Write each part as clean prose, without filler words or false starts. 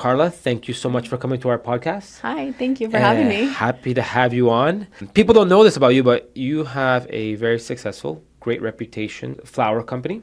Carla, thank you so much for coming to our podcast. Hi, thank you for having me. Happy to have you on. People don't know this about you, but you have a very successful, great reputation flower company.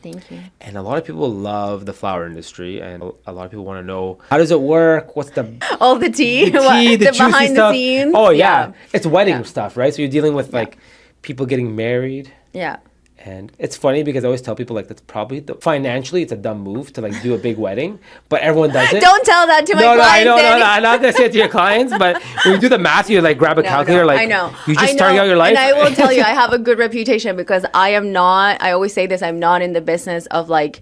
Thank you. And a lot of people love the flower industry, and a lot of people want to know, how does it work? What's the all the tea, the juicy behind stuff. the scenes? Oh yeah, it's wedding stuff, right? So you're dealing with like people getting married. Yeah. And it's funny because I always tell people, like, that's probably financially it's a dumb move to like do a big wedding, but everyone does it. Don't tell that to my clients. I'm not gonna say it to your clients, but when you do the math, you like grab a calculator, like, I know. You just start out your life. And I will tell you, I have a good reputation because I always say this, I'm not in the business of like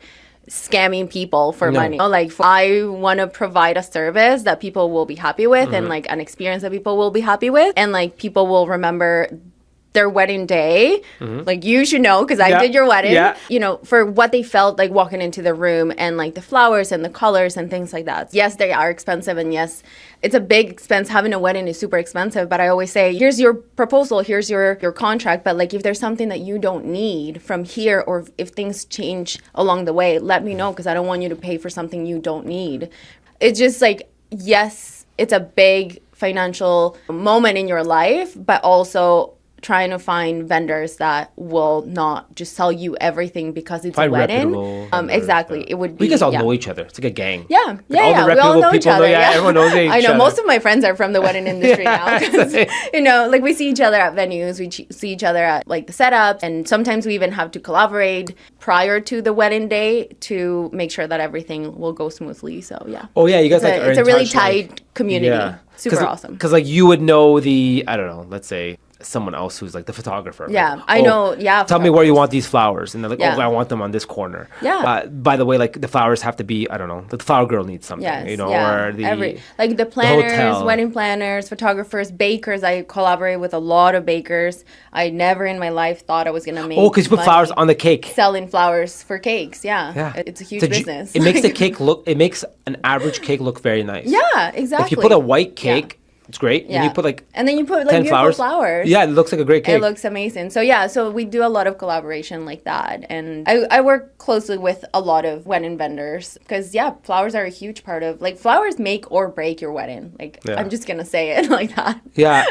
scamming people for money. Like, I want to provide a service that people will be happy with and like an experience that people will be happy with, and like people will remember their wedding day. Like, you should know because I did your wedding, you know, for what they felt like walking into the room and like the flowers and the colors and things like that. Yes, they are expensive, and yes, it's a big expense. Having a wedding is super expensive, but I always say, here's your proposal, here's your contract, but like if there's something that you don't need from here, or if things change along the way, let me know because I don't want you to pay for something you don't need. It's just like, yes, it's a big financial moment in your life, but also trying to find vendors that will not just sell you everything because it's a wedding. Exactly. It would be. We guys all know each other. It's like a gang. Yeah. We all know each other. Everyone knows each other. I know most of my friends are from the wedding industry now. You know, like we see each other at venues. We see each other at like the setup, and sometimes we even have to collaborate prior to the wedding day to make sure that everything will go smoothly. So yeah. Oh yeah, you guys it's a really tight community. Yeah. Super awesome. Because like you would know I don't know, let's say someone else who's like the photographer. Yeah, like, I know. Yeah. Tell me where you want these flowers. And they're like, I want them on this corner. Yeah. By the way, like the flowers have to be, I don't know, the flower girl needs something, you know, or the planners, wedding planners, photographers, bakers. I collaborate with a lot of bakers. I never in my life thought I was going to make because you put flowers on the cake. Selling flowers for cakes. Yeah. It's a huge business. It makes the cake it makes an average cake look very nice. Yeah, exactly. If you put a white cake, it's great. Yeah. And then you put like 10 flowers. Yeah, it looks like a great cake. It looks amazing. So we do a lot of collaboration like that. And I work closely with a lot of wedding vendors because, flowers are a huge part of, like, flowers make or break your wedding. Like, I'm just going to say it like that. Yeah.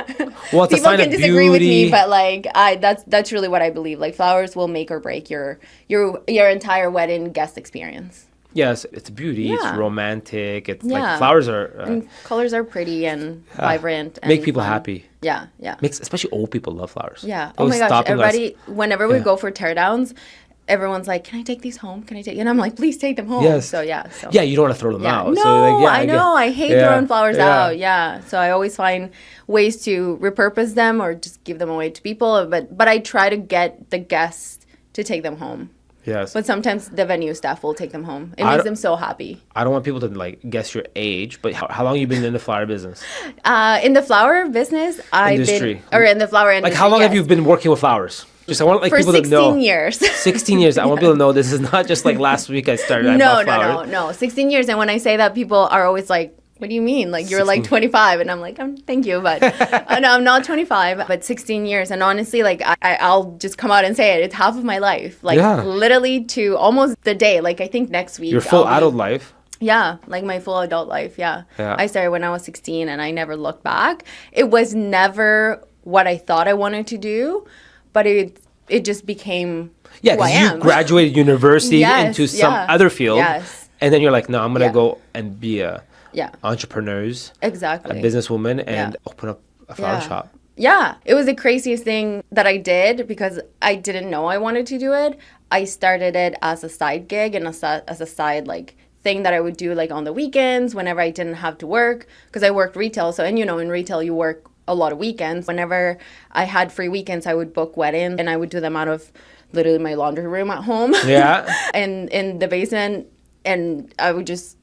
Well, it's a sign of beauty. People can disagree with me, but, like, that's really what I believe. Like, flowers will make or break your entire wedding guest experience. Yes, it's beauty. It's romantic. It's like flowers are and colors are pretty and vibrant. And make people happy. Yeah. Especially old people love flowers. Yeah. Oh my gosh! Everybody, whenever we go for teardowns, everyone's like, "Can I take these home? Can I take?" And I'm like, "Please take them home." Yes. So yeah, you don't want to throw them out. No, so like, I know. I hate throwing flowers out. Yeah. So I always find ways to repurpose them or just give them away to people. But I try to get the guests to take them home. Yes. But sometimes the venue staff will take them home. It makes them so happy. I don't want people to like guess your age, but how long have you been in the flower business? In the flower business, in the flower industry. Like, how long have you been working with flowers? Just I want like people to know. 16 years. 16 years. I want people to know this is not just like last week I started. No. 16 years. And when I say that, people are always like, what do you mean? Like, you're 16. Like 25. And I'm like, thank you. But no, I'm not 25, but 16 years. And honestly, like, I'll just come out and say it. It's half of my life. Like, literally to almost the day. Like, I think next week. Your full adult life? Yeah, like my full adult life. Yeah. I started when I was 16 and I never looked back. It was never what I thought I wanted to do, but it just became who I am. You graduated university into some other field. Yes. And then you're like, no, I'm going to go and be a entrepreneurs, a businesswoman, and open up a flower shop. Yeah, it was the craziest thing that I did because I didn't know I wanted to do it. I started it as a side gig and as a side like thing that I would do like on the weekends whenever I didn't have to work because I worked retail. So, and you know, in retail you work a lot of weekends. Whenever I had free weekends, I would book weddings and I would do them out of literally my laundry room at home. Yeah, and in the basement, and I would just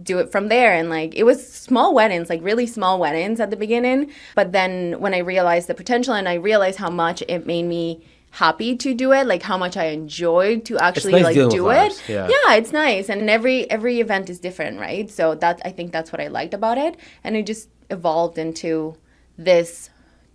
do it from there. And like, it was small weddings, like really small weddings at the beginning. But then when I realized the potential and I realized how much it made me happy to do it, like how much I enjoyed to actually like do it. Yeah, it's nice. And every event is different, right? So I think that's what I liked about it. And it just evolved into this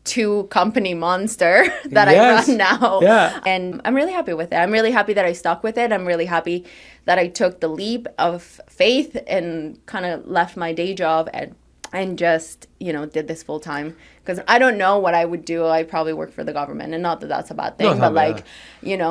2-company monster that I run now. Yeah. And I'm really happy with it. I'm really happy that I stuck with it. I'm really happy that I took the leap of faith and kind of left my day job and just, did this full time. Because I don't know what I would do. I probably work for the government, and not that that's a bad thing, but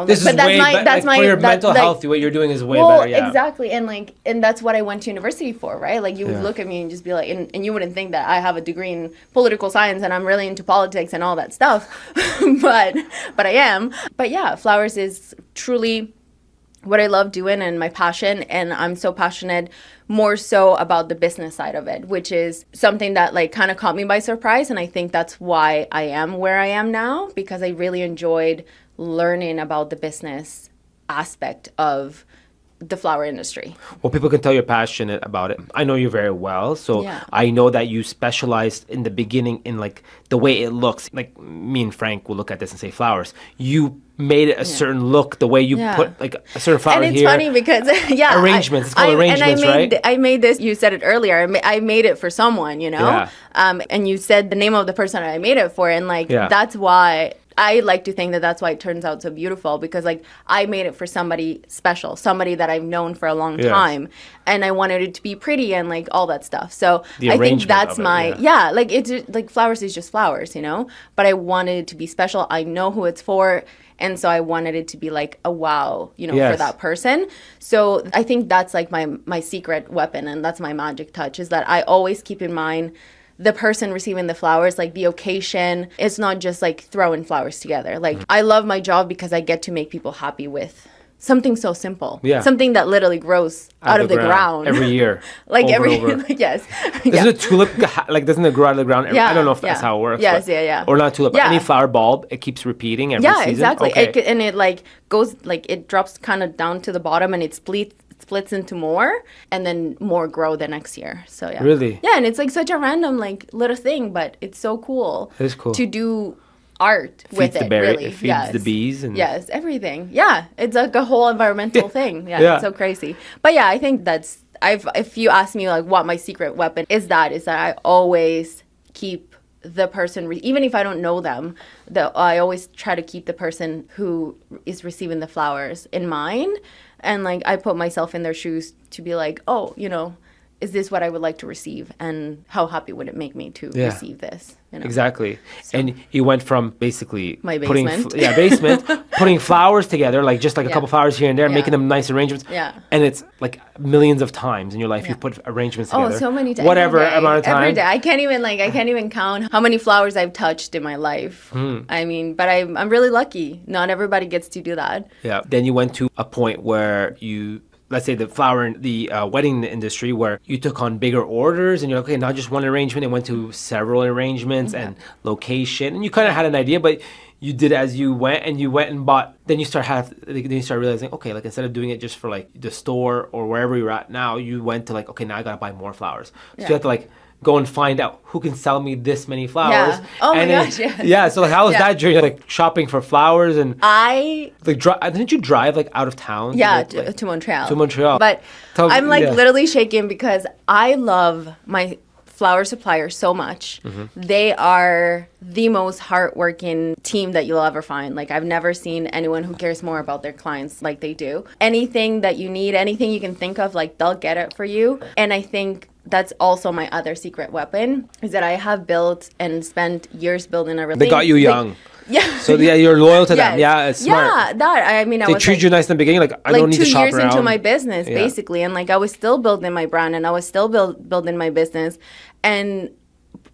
this but that's my for your mental health. What you're doing is way better. Yeah, exactly, and that's what I went to university for, right? Like you would look at me and just be like, and you wouldn't think that I have a degree in political science and I'm really into politics and all that stuff, but I am. But yeah, flowers is truly what I love doing and my passion, and I'm so passionate more so about the business side of it, which is something that like kind of caught me by surprise, and I think that's why I am where I am now, because I really enjoyed learning about the business aspect of the flower industry. Well, people can tell you're passionate about it. I know you very well, so I know that you specialized in the beginning in like the way it looks. Like me and Frank will look at this and say flowers. You made it a certain look, the way you put like a certain flower here. And it's funny because arrangements. It's called arrangements, right? I made this. You said it earlier. I made it for someone, and you said the name of the person I made it for, and that's why. I like to think that that's why it turns out so beautiful, because like I made it for somebody special, somebody that I've known for a long time, and I wanted it to be pretty and like all that stuff. So I think that's like it's like flowers is just flowers, but I wanted it to be special. I know who it's for. And so I wanted it to be like a wow, for that person. So I think that's like my secret weapon, and that's my magic touch, is that I always keep in mind the person receiving the flowers, like the occasion. It's not just like throwing flowers together. Like I love my job because I get to make people happy with something so simple. Yeah. Something that literally grows out of the ground. Every year. Like over every and over. Yes. Doesn't a tulip doesn't it grow out of the ground? I don't know if that's how it works. Yes, yeah. Or not tulip, but any flower bulb, it keeps repeating every season. Yeah, exactly. Okay. And it like goes like it drops kind of down to the bottom, and it splits into more, and then more grow the next year. So yeah. Really? Yeah, and it's like such a random like little thing, but it's so cool. It is cool to do art with it. Really, it feeds the bees and everything. Yeah, it's like a whole environmental thing. Yeah, it's so crazy. But yeah, I think that's if you ask me like what my secret weapon is that I always keep the person, even if I don't know them, I always try to keep the person who is receiving the flowers in mind. And like I put myself in their shoes to be like, oh, is this what I would like to receive? And how happy would it make me to receive this? Exactly. So, and you went from basically my basement. Putting flowers together, like just like a couple flowers here and there, making them nice arrangements. Yeah. And it's like millions of times in your life you've put arrangements together. Oh, so many times. Whatever amount of time. Every day. I can't even count how many flowers I've touched in my life. I mean, but I'm really lucky. Not everybody gets to do that. Yeah. Then you went to a point where let's say the wedding industry, where you took on bigger orders and you're like, okay, not just one arrangement, it went to several arrangements and location, and you kind of had an idea, but you did as you went, and you went and bought. Then you start realizing, okay, like instead of doing it just for like the store or wherever you're at now, you went to like, okay, now I gotta buy more flowers. So you have to like go and find out who can sell me this many flowers. Yeah. Oh my gosh, yes. Yeah, so like how was that journey, like shopping for flowers? And didn't you drive like out of town? Yeah, to Montreal. To Montreal. But I'm like literally shaking because I love my flower suppliers so much. They are the most hardworking team that you'll ever find. Like I've never seen anyone who cares more about their clients like they do. Anything that you need, anything you can think of, like they'll get it for you. And I think that's also my other secret weapon, is that I have built and spent years building a relationship. They got you young. So you're loyal to them. Yeah, it's smart. Yeah, I mean, they treat you nice in the beginning. Like I don't need to shop around. 2 years into my business, basically, and like I was still building my brand, and I was still building my business, and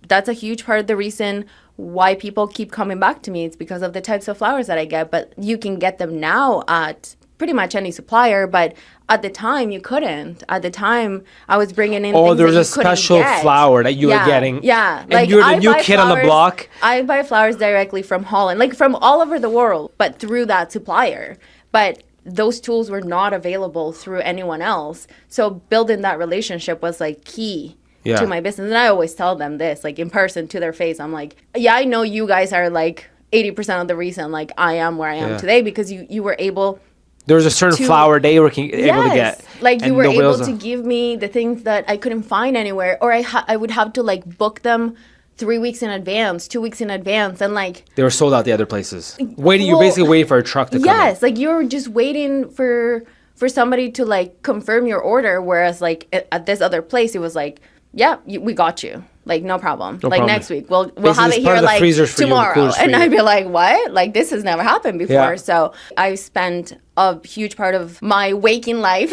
that's a huge part of the reason why people keep coming back to me. It's because of the types of flowers that I get. But you can get them now at pretty much any supplier, but at the time you couldn't. At the time I was bringing in things there was that a special flower that you were getting. Yeah. And like, you're the new kid on the block. I buy flowers directly from Holland, like from all over the world, but through that supplier. But those tools were not available through anyone else. So building that relationship was like key to my business. And I always tell them this, like in person to their face. I'm like, I know you guys are like 80% of the reason like I am where I am today, because you were able. There was a certain flower they were able to get. Like you were able to give me the things that I couldn't find anywhere, or I would have to like book them 3 weeks in advance, 2 weeks in advance, and like They were sold out the other places. You're basically waiting for a truck to come in. yes, like you're just waiting for somebody to like confirm your order, whereas like at this other place it was like, yeah, we got you, like no problem, like problem. next week we'll Basically, have it it's part here of the like freezers for you, the tomorrow, coolers for and you. I'd be like, what? Like this has never happened before. Yeah. So I spent a huge part of my waking life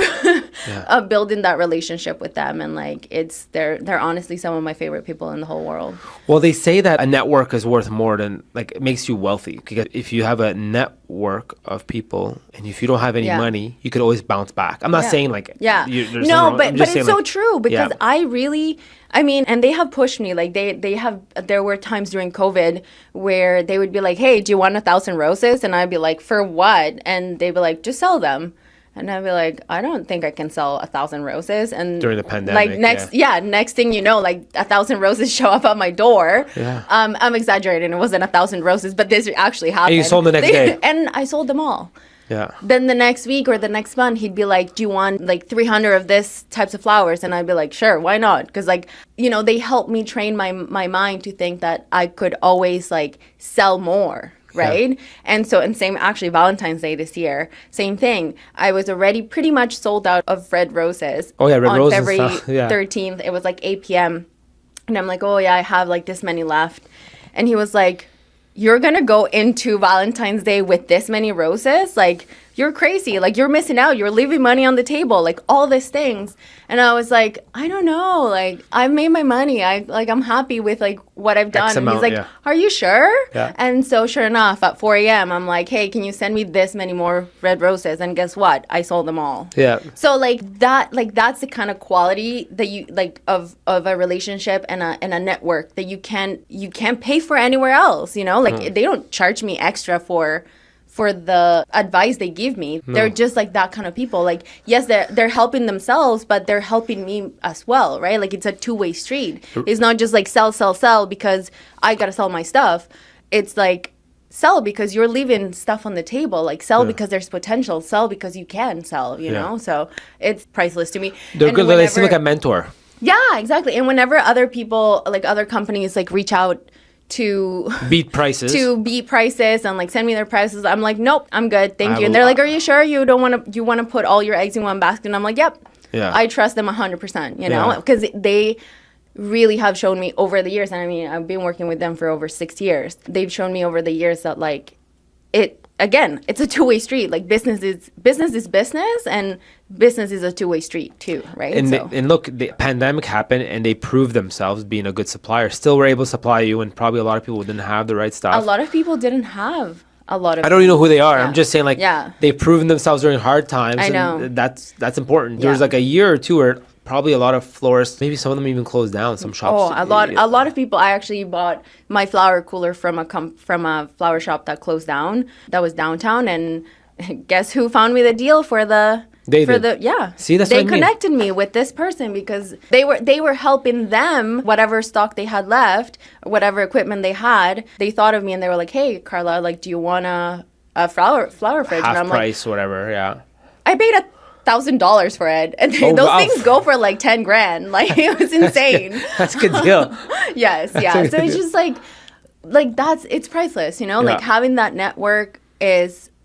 of building that relationship with them, and like they're honestly some of my favorite people in the whole world. Well, they say that a network is worth more than, like, it makes you wealthy. Because if you have a network of people and if you don't have any money, you could always bounce back. I'm not saying like, yeah, there's no, something wrong. but I'm just it's saying, so true, because I mean, and they have pushed me. Like there were times during COVID where they would be like, hey, do you want 1,000 roses? And I'd be like, for what? And they'd be like, just sell them. And I'd be like, I don't think I can sell 1,000 roses. And during the pandemic, like next thing you know, like 1,000 roses show up at my door. Yeah. I'm exaggerating. It wasn't 1,000 roses, but this actually happened. And you sold the next day. And I sold them all. Yeah. Then the next week or the next month, he'd be like, do you want like 300 of this types of flowers? And I'd be like, sure, why not? Because like, you know, they helped me train my mind to think that I could always like sell more. Right. Yeah. And same actually Valentine's Day this year, same thing. I was already pretty much sold out of red roses. Oh, yeah. Red roses. On February 13th. It was like 8 p.m. And I'm like, oh, yeah, I have like this many left. And he was like, you're going to go into Valentine's Day with this many roses? Like, you're crazy. Like, you're missing out. You're leaving money on the table. Like, all these things. And I was like, I don't know. Like, I've made my money. I'm happy with, like, what I've done. And he's like, are you sure? Yeah. And so, sure enough, at 4 a.m., I'm like, hey, can you send me this many more red roses? And guess what? I sold them all. Yeah. So, that's the kind of quality that you, like, of a relationship and a network that you can't pay for anywhere else, you know? Like, they don't charge me extra for the advice they give me. No. They're just like that kind of people. Like, yes, they're helping themselves, but they're helping me as well, right? Like, it's a two-way street. It's not just like sell because I gotta sell my stuff. It's like sell because you're leaving stuff on the table. Like, sell because there's potential. Sell because you can sell, you know? So it's priceless to me. They're good. They seem like a mentor. Yeah, exactly. And whenever other people, like other companies, like reach out to beat prices and like send me their prices, I'm like, nope, I'm good, thank you. And they're like, are you sure you want to put all your eggs in one basket? And I'm like, yep. Yeah. I trust them 100%, you know, because they really have shown me over the years, and I mean, I've been working with them for over 6 years. They've shown me over the years that like it's a two-way street. Like, business is business, and business is a two-way street too, right? And look, the pandemic happened, and they proved themselves being a good supplier. Still were able to supply you, and probably a lot of people didn't have the right stuff. A lot of people didn't have a lot of. I don't even know who they are. Yeah. I'm just saying, like, they've proven themselves during hard times. I know. And that's important. There was like a year or two where probably a lot of florists, maybe some of them even closed down. Some shops. Oh, a lot of people. I actually bought my flower cooler from a flower shop that closed down. That was downtown, and guess who found me the deal for the. See, that's what I mean. Connected me with this person because they were helping them, whatever stock they had left, whatever equipment they had. They thought of me and they were like, "Hey, Carla, like, do you want a flower fridge?" Half and I'm price, like, whatever. Yeah. I paid $1,000 for it, and those things go for like 10 grand. Like, it was insane. That's a good deal. Yes, yeah. So it's just like it's priceless, you know. Yeah. Like, having that network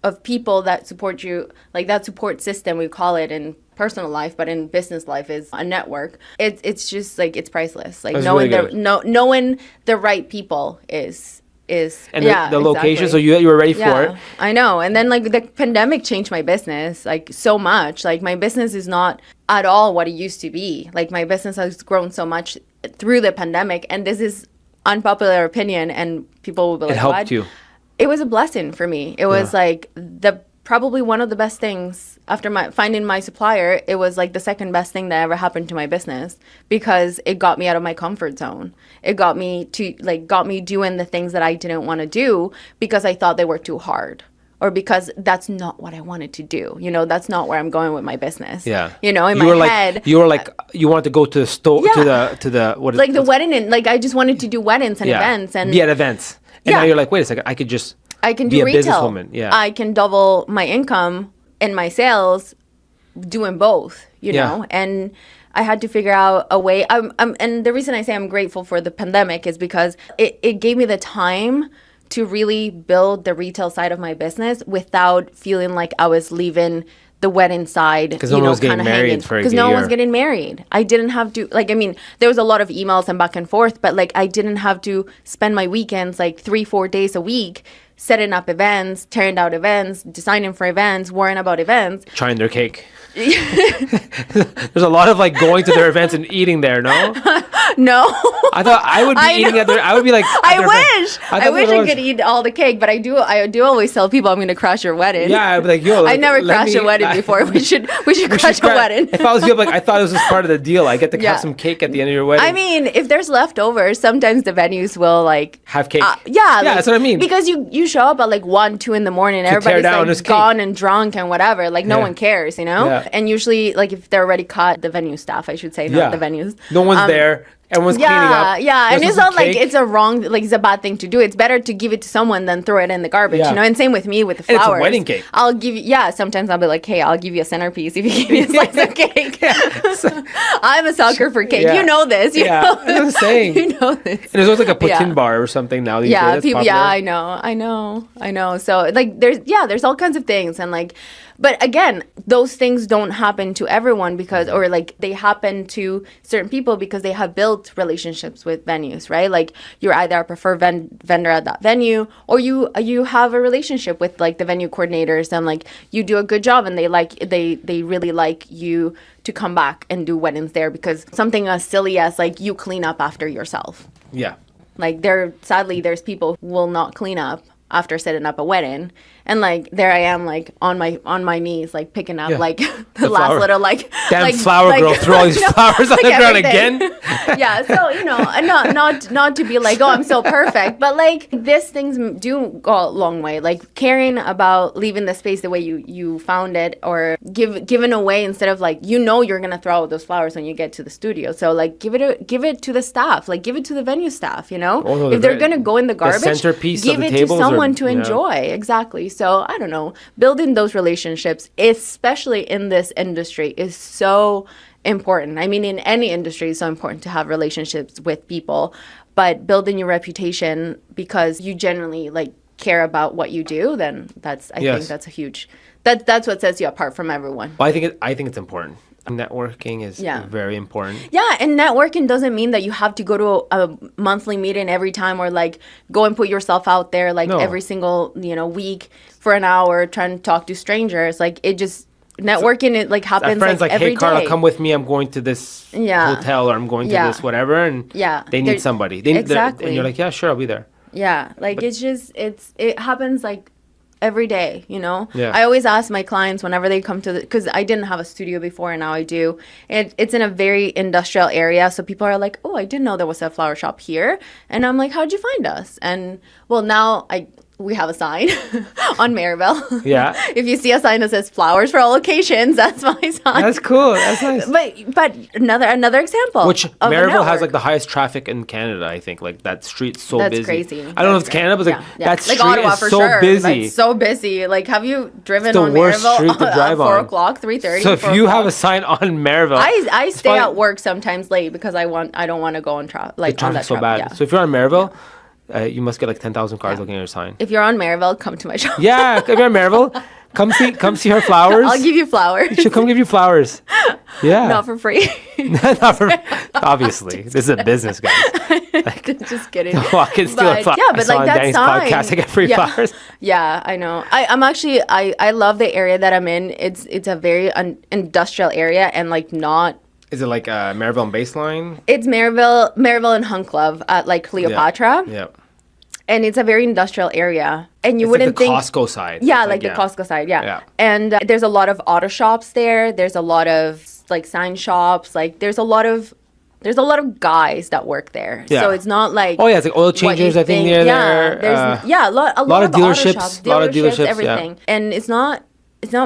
of people that support you, like that support system, we call it in personal life, but in business life is a network. It's just like, it's priceless. Like, knowing the right people is and the location. So you were ready for it. I know. And then like the pandemic changed my business like so much. Like, my business is not at all what it used to be. Like, my business has grown so much through the pandemic, and this is unpopular opinion, and people will be like, it helped you. It was a blessing for me. It was like probably one of the best things after finding my supplier. It was like the second best thing that ever happened to my business, because it got me out of my comfort zone. It got me doing the things that I didn't want to do because I thought they were too hard, or because that's not what I wanted to do. You know, that's not where I'm going with my business. Yeah. You know, in my head. You were like, you wanted to go to the store, to the what is like the wedding, and like I just wanted to do weddings and events and be at events. And now you're like, wait a second, I can do retail. Businesswoman. Yeah. I can double my income and my sales doing both, you know? And I had to figure out a way. And the reason I say I'm grateful for the pandemic is because it gave me the time to really build the retail side of my business without feeling like I was leaving the wedding side, because no one was getting married for a year. Because no one was getting married. I didn't have to, like, I mean, there was a lot of emails and back and forth, but like, I didn't have to spend my weekends like 3-4 days a week setting up events, tearing out events, designing for events, worrying about events. Trying their cake. There's a lot of like going to their events and eating there, no? No. I thought I would be eating at their, I would be like, I wish I could eat all the cake, but I do always tell people I'm going to crash your wedding. Yeah, I'd be like, yo, I never crashed a wedding before. We should crash a wedding. If I was you, like, I thought it was just part of the deal. I get to have some cake at the end of your wedding. I mean, if there's leftovers, sometimes the venues will like have cake. Yeah, that's what I mean. Because you show up at like 1-2 in the morning, everybody's like gone and drunk and whatever. Like no one cares, you know. Yeah. And usually, like if they're already caught, the venue staff, I should say, not the venues. No one's there. Everyone's cleaning up. Yeah, and it's not like it's a wrong, like it's a bad thing to do. It's better to give it to someone than throw it in the garbage, you know? And same with me with the flowers. And it's a wedding cake. I'll give you, sometimes I'll be like, hey, I'll give you a centerpiece if you give me a slice of cake. I'm a sucker for cake. You know this. You know this. That's what I'm saying. You know this. And there's always like a poutine bar or something now these days. People, I know. So like there's all kinds of things, and like, but again, those things don't happen to everyone because, or like they happen to certain people because they have built relationships with venues, right? Like you're either a preferred vendor at that venue, or you have a relationship with like the venue coordinators, and like you do a good job, and they really like you to come back and do weddings there because something as silly as like you clean up after yourself. Yeah. Like sadly there's people who will not clean up after setting up a wedding, and like there I am like on my knees like picking up like the last flower. Little like damn like, flower girl threw all these flowers on the ground again. Yeah, so you know, and not to be like, oh, I'm so perfect, but like these things do go a long way, like caring about leaving the space the way you found it, or giving away instead of like, you know, you're gonna throw out those flowers when you get to the studio, so like give it to the staff, like give it to the venue staff, you know. If they're gonna go in the garbage, the centerpiece give of the it tables to someone to enjoy. Exactly. So I don't know, building those relationships, especially in this industry, is so important. I mean, in any industry, it's so important to have relationships with people, but building your reputation because you genuinely like care about what you do, then that's I think that's a huge that's what sets you apart from everyone. Well, I think it's important. Networking is very important. Yeah, and networking doesn't mean that you have to go to a monthly meeting every time, or like go and put yourself out there like every single, you know, week for an hour trying to talk to strangers. Like it just networking, it like happens friends like every hey Carla, day. come with me, I'm going to this hotel, or I'm going to this whatever, and they need somebody. Exactly. And you're like, yeah, sure, I'll be there. Yeah, like but it happens like every day, you know. I always ask my clients whenever they come to because I didn't have a studio before and now I do, and it's in a very industrial area, so people are like, oh, I didn't know there was a flower shop here, and I'm like, how'd you find us? And well, now we have a sign on Maryville. Yeah. If you see a sign that says flowers for all occasions, that's my sign. That's cool. That's nice. But another example. Which Maryville has like the highest traffic in Canada, I think. Like that street's so busy. That's crazy. I don't know if it's Canada, but that street like Ottawa, is for so sure. busy. It's so busy. Like, have you driven on worst Maryville street to drive at 4 on. o'clock, 3:30? So if you have a sign on Maryville, I stay at work sometimes late because I don't want to go on traffic. Like the traffic's so bad. Yeah. So if you're on Maryville, you must get like 10,000 cars looking at your sign. If you're on Maryville, come to my shop. Yeah, if you're on Maryville, come see her flowers. I'll give you flowers. She'll come give you flowers. Yeah. Not for free. Not for obviously. This is a business, guys. Like, just kidding. Walk and steal a flower. Yeah, but like that sign. Podcast, I get free flowers. Yeah, I know. I'm actually I love the area that I'm in. It's a very industrial area, and like not. Is it like Maryville and Baseline? It's Maryville and Hunt Club at like Cleopatra. Yeah. And it's a very industrial area. And you wouldn't think... Costco side. Yeah, like the Costco side, yeah. And there's a lot of auto shops there. There's a lot of like sign shops. Like there's a lot of guys that work there. Yeah. So it's not like... Oh, yeah, it's like oil changers, I think, near there. There's, a lot of dealerships. A lot of dealerships, everything. Yeah. And it's not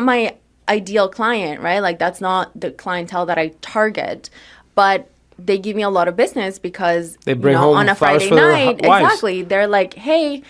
my ideal client, right? Like that's not the clientele that I target. But they give me a lot of business because they bring home on a flowers Friday for night, their wives. exactly. They're like, hey,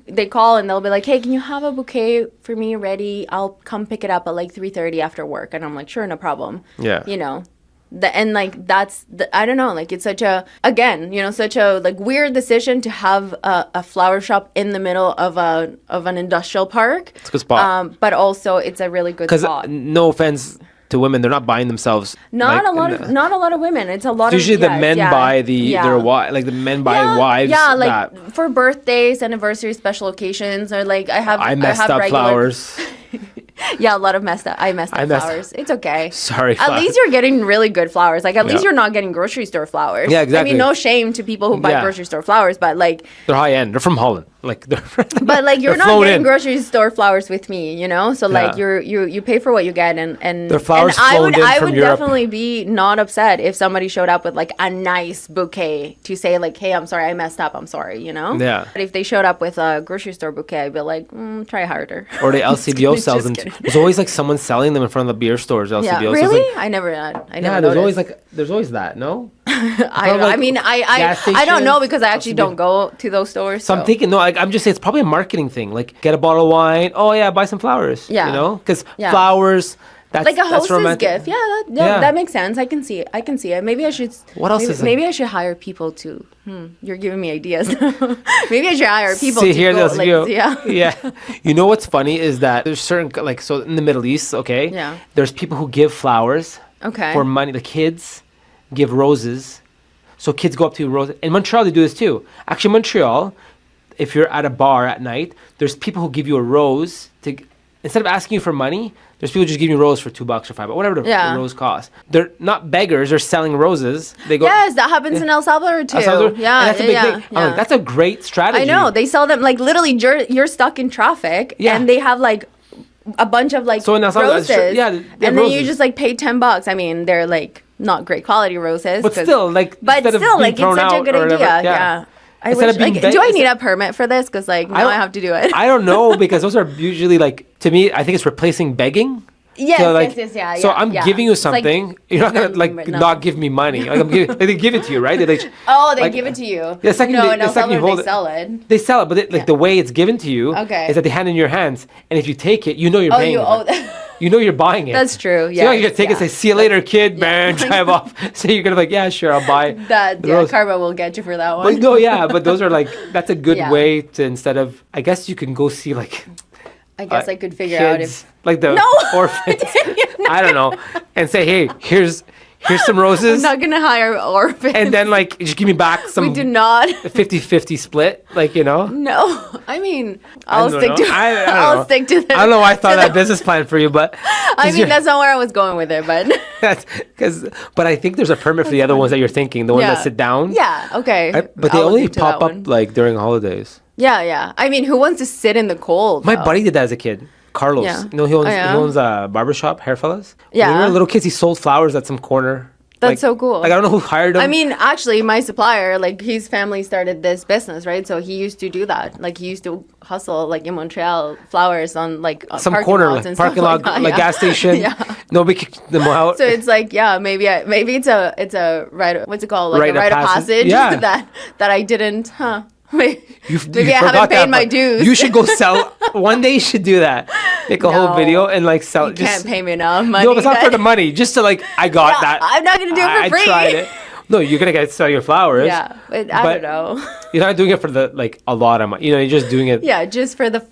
they call and they'll be like, hey, can you have a bouquet for me ready? I'll come pick it up at like 3:30 after work. And I'm like, sure, no problem. Yeah. You know. And like that's I don't know, like it's such a, again, you know, such a like weird decision to have a flower shop in the middle of an industrial park. It's a good spot. But also it's a really good Because spot. no offense to women, they're not buying themselves. Not like, a lot of women. It's a lot usually of the men buy their wives, like the men buy wives. Yeah, like that for birthdays, anniversaries, special occasions, or like I messed have up regular flowers. Yeah, a lot of messed up. I messed up flowers. It's okay. Sorry. At least you're getting really good flowers. Like at least you're not getting grocery store flowers. Yeah, exactly. I mean, no shame to people who buy grocery store flowers, but like they're high end. They're from Holland. Like they're but like you're they're not getting grocery store flowers with me, you know. So like you pay for what you get, and their flowers and flown in I from would Europe. definitely be not upset if somebody showed up with like a nice bouquet to say like, hey, I'm sorry, I messed up, I'm sorry, you know. Yeah. But if they showed up with a grocery store bouquet, I'd be like, try harder. Or the LCBO sells them. kidding. There's always like someone selling them in front of the beer stores. LCBO. Yeah, So really? it's like, I never there's noticed. always there's always that. No. I mean, I don't know because I actually don't go to those stores. So I'm thinking, no, I'm just saying it's probably a marketing thing. Like, get a bottle of wine. Oh yeah, buy some flowers. Yeah. You know, because flowers. That's like a hostess romantic. gift. Yeah, that makes sense. I can see it. Maybe I should. What else is it? Maybe I should hire people to. You're giving me ideas. Maybe I should hire people See, to here, go. this Like, you. yeah. Yeah. You know what's funny is that there's certain like so in the Middle East, okay. Yeah. There's people who give flowers. Okay. For money, the kids give roses. So kids go up to roses. In Montreal, they do this too. Actually, Montreal, if you're at a bar at night, there's people who give you a rose to instead of asking you for money. There's people who just give you a rose for $2 or $5, whatever the rose costs. They're not beggars; they're selling roses. They go. Yes, that happens in El Salvador too. Yeah, and that's a big thing. I'm like, that's a great strategy. I know they sell them like literally. You're stuck in traffic, and they have like a bunch of like roses. And then you just like pay $10. I mean, they're like not great quality roses, but still, like, it's such a good idea. Yeah. I wish, do I need a permit for this? Because like now I have to do it. I don't know because those are usually like to me. I think it's replacing begging. Yes, so, like, yeah. So I'm giving you something. Like, you're not gonna like not give me money. Like they give it to you, right? They give it to you. Yeah, the second they sell it. They sell it, but the way it's given to you is that they hand it in your hands, and if you take it, you know you're paying. You know you're buying it. That's true. Yeah. So you're gonna take it, say, "See you later, kid," man, drive off. So you're gonna be like, "Yeah, sure, I'll buy." That karma will get you for that one. But no, but those are like that's a good way to instead of. I guess you can go see like. I guess I could figure out if like the orphans. I don't know, and say, "Hey, here's some roses." I'm not gonna hire orphans. And then like just give me back some. We do not. 50-50 split, like you know. No, I mean I'll stick to. I'll stick to the. I don't know why I thought that business plan for you, but. I mean that's not where I was going with it, but. That's but I think there's a permit for the other ones that you're thinking, the ones that sit down. Yeah. Okay. But they only pop up like during holidays. Yeah. I mean, who wants to sit in the cold? My buddy did that as a kid. Carlos. Yeah. You know, he owns a barbershop, Hair Fellas. Yeah. When we were little kids, he sold flowers at some corner. That's so cool. Like, I don't know who hired him. I mean, actually, my supplier, like, his family started this business, right? So he used to do that. Like, he used to hustle, like, in Montreal, flowers on, like, some corner, like, parking lot, like gas station. Nobody kicked them out. So it's like, maybe it's a rite, what's it called? Like, a rite of passage that I didn't, Maybe I haven't paid my dues. You should go sell. One day you should do that. Make a whole video and like sell. You can't pay me enough money. No, it's not for the money. Just to like, I got that. I'm not gonna do it for free. I tried it. No, you're gonna sell your flowers. Yeah, but I don't know. You're not doing it for the like a lot of money. You know, you're just doing it. Yeah, just for the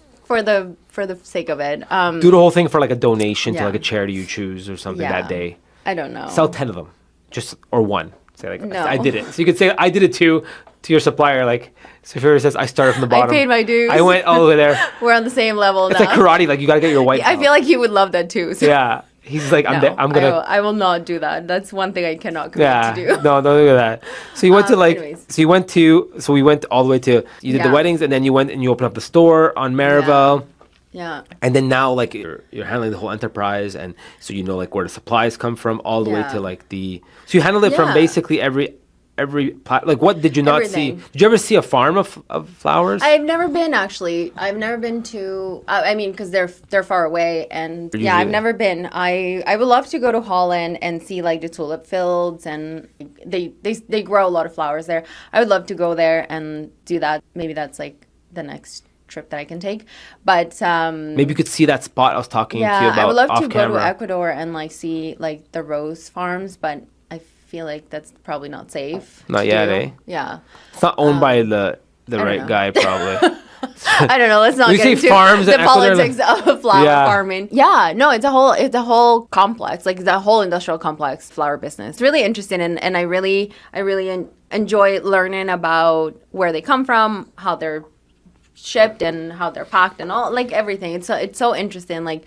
sake of it. Do the whole thing for like a donation to like a charity you choose or something that day. I don't know. Sell 10 of them, or one. Say like, I did it. So you could say I did it too to your supplier. Like, so if he says I started from the bottom, I paid my dues. I went all the way there. We're on the same level. It's like karate. Like you gotta get your white. I feel like he would love that too. So. Yeah, he's like I'm gonna. I will not do that. That's one thing I cannot commit to do. No, don't do that. So you went to like. Anyways. So we went all the way to. You did the weddings, and then you went and you opened up the store on Marival. Yeah. And then now like you're handling the whole enterprise, and so you know like where the supplies come from all the way to like the. So you handled it from basically every like what did you not see? Did you ever see a farm of flowers? I've never been actually. I've never been to. I mean, because they're far away, and I've never been. I would love to go to Holland and see like the tulip fields, and they grow a lot of flowers there. I would love to go there and do that. Maybe that's like the next trip that I can take, but maybe you could see that spot I was talking to you about. I would love to camera. go to Ecuador and like see like the rose farms, but I feel like that's probably not safe. Not to yet, do. eh? Yeah. It's not owned by the right know. guy, probably. I don't know. Let's not You get see into farms the in Ecuador, politics of flower Yeah. farming. Yeah, no, it's a whole complex, like the whole industrial complex flower business. It's really interesting, and I really enjoy learning about where they come from, how they're shipped, and how they're packed, and all like everything. It's so interesting. Like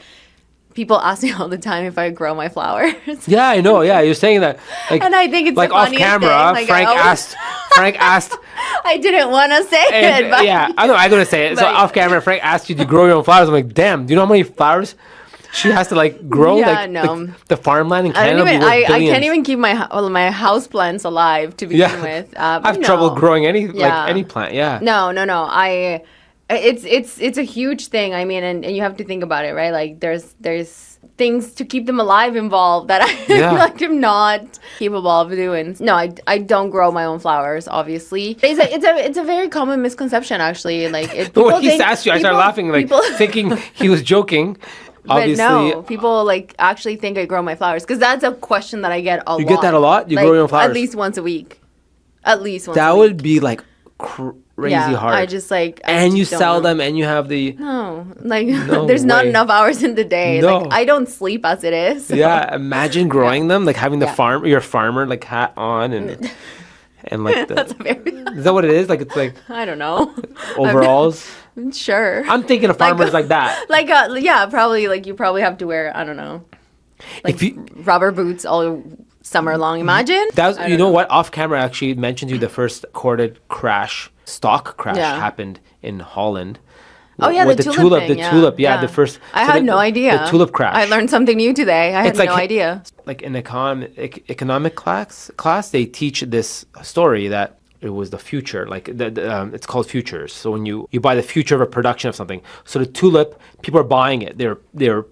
people ask me all the time if I grow my flowers. Yeah, I know. Yeah, you're saying that. Like, And I think it's like the off funniest camera. thing. Like, Frank asked. I didn't want to say And, it, but yeah, I know. I'm gonna say it. So But- off camera, Frank asked you to grow your own flowers. I'm like, damn. Do you know how many flowers she has to like grow? Yeah, like, no. like the farmland in I Canada. don't even. be worth I can't billions. even keep my house plants alive to begin Yeah. with. I have trouble growing any Yeah. like any plant. Yeah. No. It's a huge thing. I mean, and you have to think about it, right? Like there's things to keep them alive involved that Yeah. I'm not capable of doing. No, I don't grow my own flowers. Obviously, it's a very common misconception actually. Like But when he asked you, I started laughing, like thinking he was joking. But Obviously, no, people like actually think I grow my flowers because that's a question that I get a lot. You get that a lot? You Like, grow your own flowers? at least once a week. At least once. that a would week. be like crazy Yeah, hard. I just like. I and you just don't sell know. them, and you have the No, like No there's not way. enough hours in the day. No. Like I don't sleep as it is. so- yeah. Imagine growing them, like having the Yeah. your farmer like hat on and like the, That's a very. is that what it is? Like it's like I don't know. overalls. Sure. I'm thinking of farmers like that. Like yeah, probably like you probably have to wear I don't know, like If you rubber boots all summer long. Imagine. That's I you don't know what off camera I actually mentioned to you the first recorded stock crash Yeah. happened in Holland. Oh yeah, with the tulip thing, the tulip, yeah, the first. I so had the- no idea. The tulip crash. I learned something new today. I had It's like no idea. Like in economic class, they teach this story that it was the future. Like it's called futures. So when you buy the future of a production of something, so the tulip, people are buying it. They're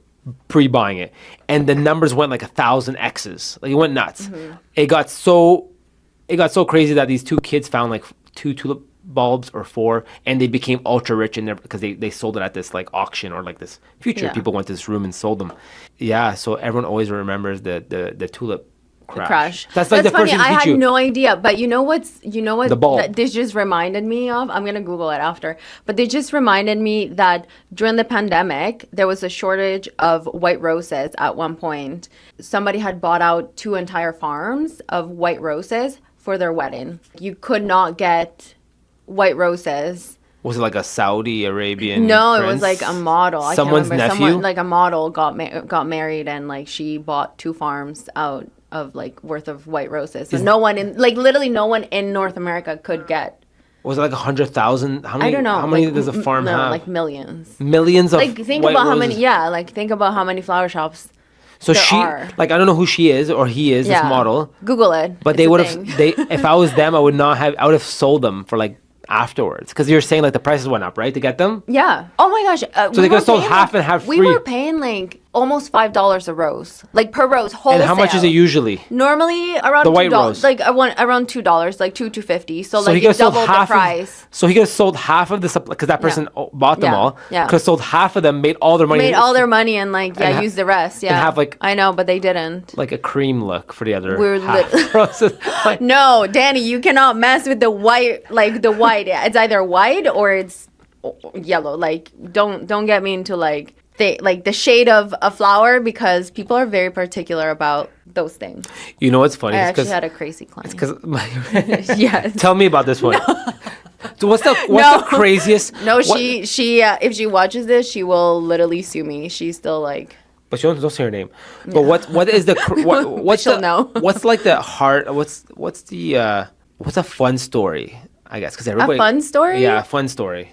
pre-buying it, and the numbers went like 1,000 X's. Like it went nuts. Mm-hmm. It got so crazy that these two kids found like 2 tulip bulbs or 4, and they became ultra rich in there because they sold it at this like auction or like this future. Yeah. People went to this room and sold them. Yeah, so everyone always remembers the tulip crash. That's like the funny. first thing I to teach had you. no idea. But you know what? The bulb. That this just reminded me of. I'm gonna Google it after. But they just reminded me that during the pandemic, there was a shortage of white roses at one point. Somebody had bought out 2 entire farms of white roses for their wedding. You could not get white roses. Was it like a Saudi Arabian? No, it prince? was like a model. I Someone's can't remember. nephew. Someone like a model got married, and like she bought 2 farms out of like worth of white roses. So no one in like literally no one in North America could get. Was it like 100,000? How many? I don't know. How many like, does a farm no, have? like millions. Millions of Like think white about how roses. many. Yeah, like think about how many flower shops. So there she, are. like, I don't know who she is or he is, Yeah, this model. Google it. But It's they a would thing. have, if I was them, I would have sold them for like afterwards. Because you're saying like the prices went up, right, to get them? Yeah. Oh my gosh. So they could have sold half and half We free. were paying like almost $5 a rose, like per rose, wholesale. And how much is it usually? Normally around The white $2, rose. like around $2, like $2.50. So So like he could you have sold doubled the half price. so he could have sold half of the supply because that person bought them Yeah, all. yeah. Could have sold half of them, made all their money. Made all their money and like And use the rest. Yeah. have, like- I know, but they didn't. like a cream look for the other We're half. Roses. Like, No, Danny, you cannot mess with the white. Like the white, it's either white or it's yellow. Like don't get me into like the shade of a flower because people are very particular about those things. you know what's funny? I It's actually 'cause- had a crazy client. Because Yes. tell me about this one. So what's the No. craziest? No, what- she if she watches this, she will literally sue me. She's still like. But you don't say her name. But what is the what's She'll the know. what's like the heart? What's a fun story? I guess because everybody fun story? Yeah, a fun story.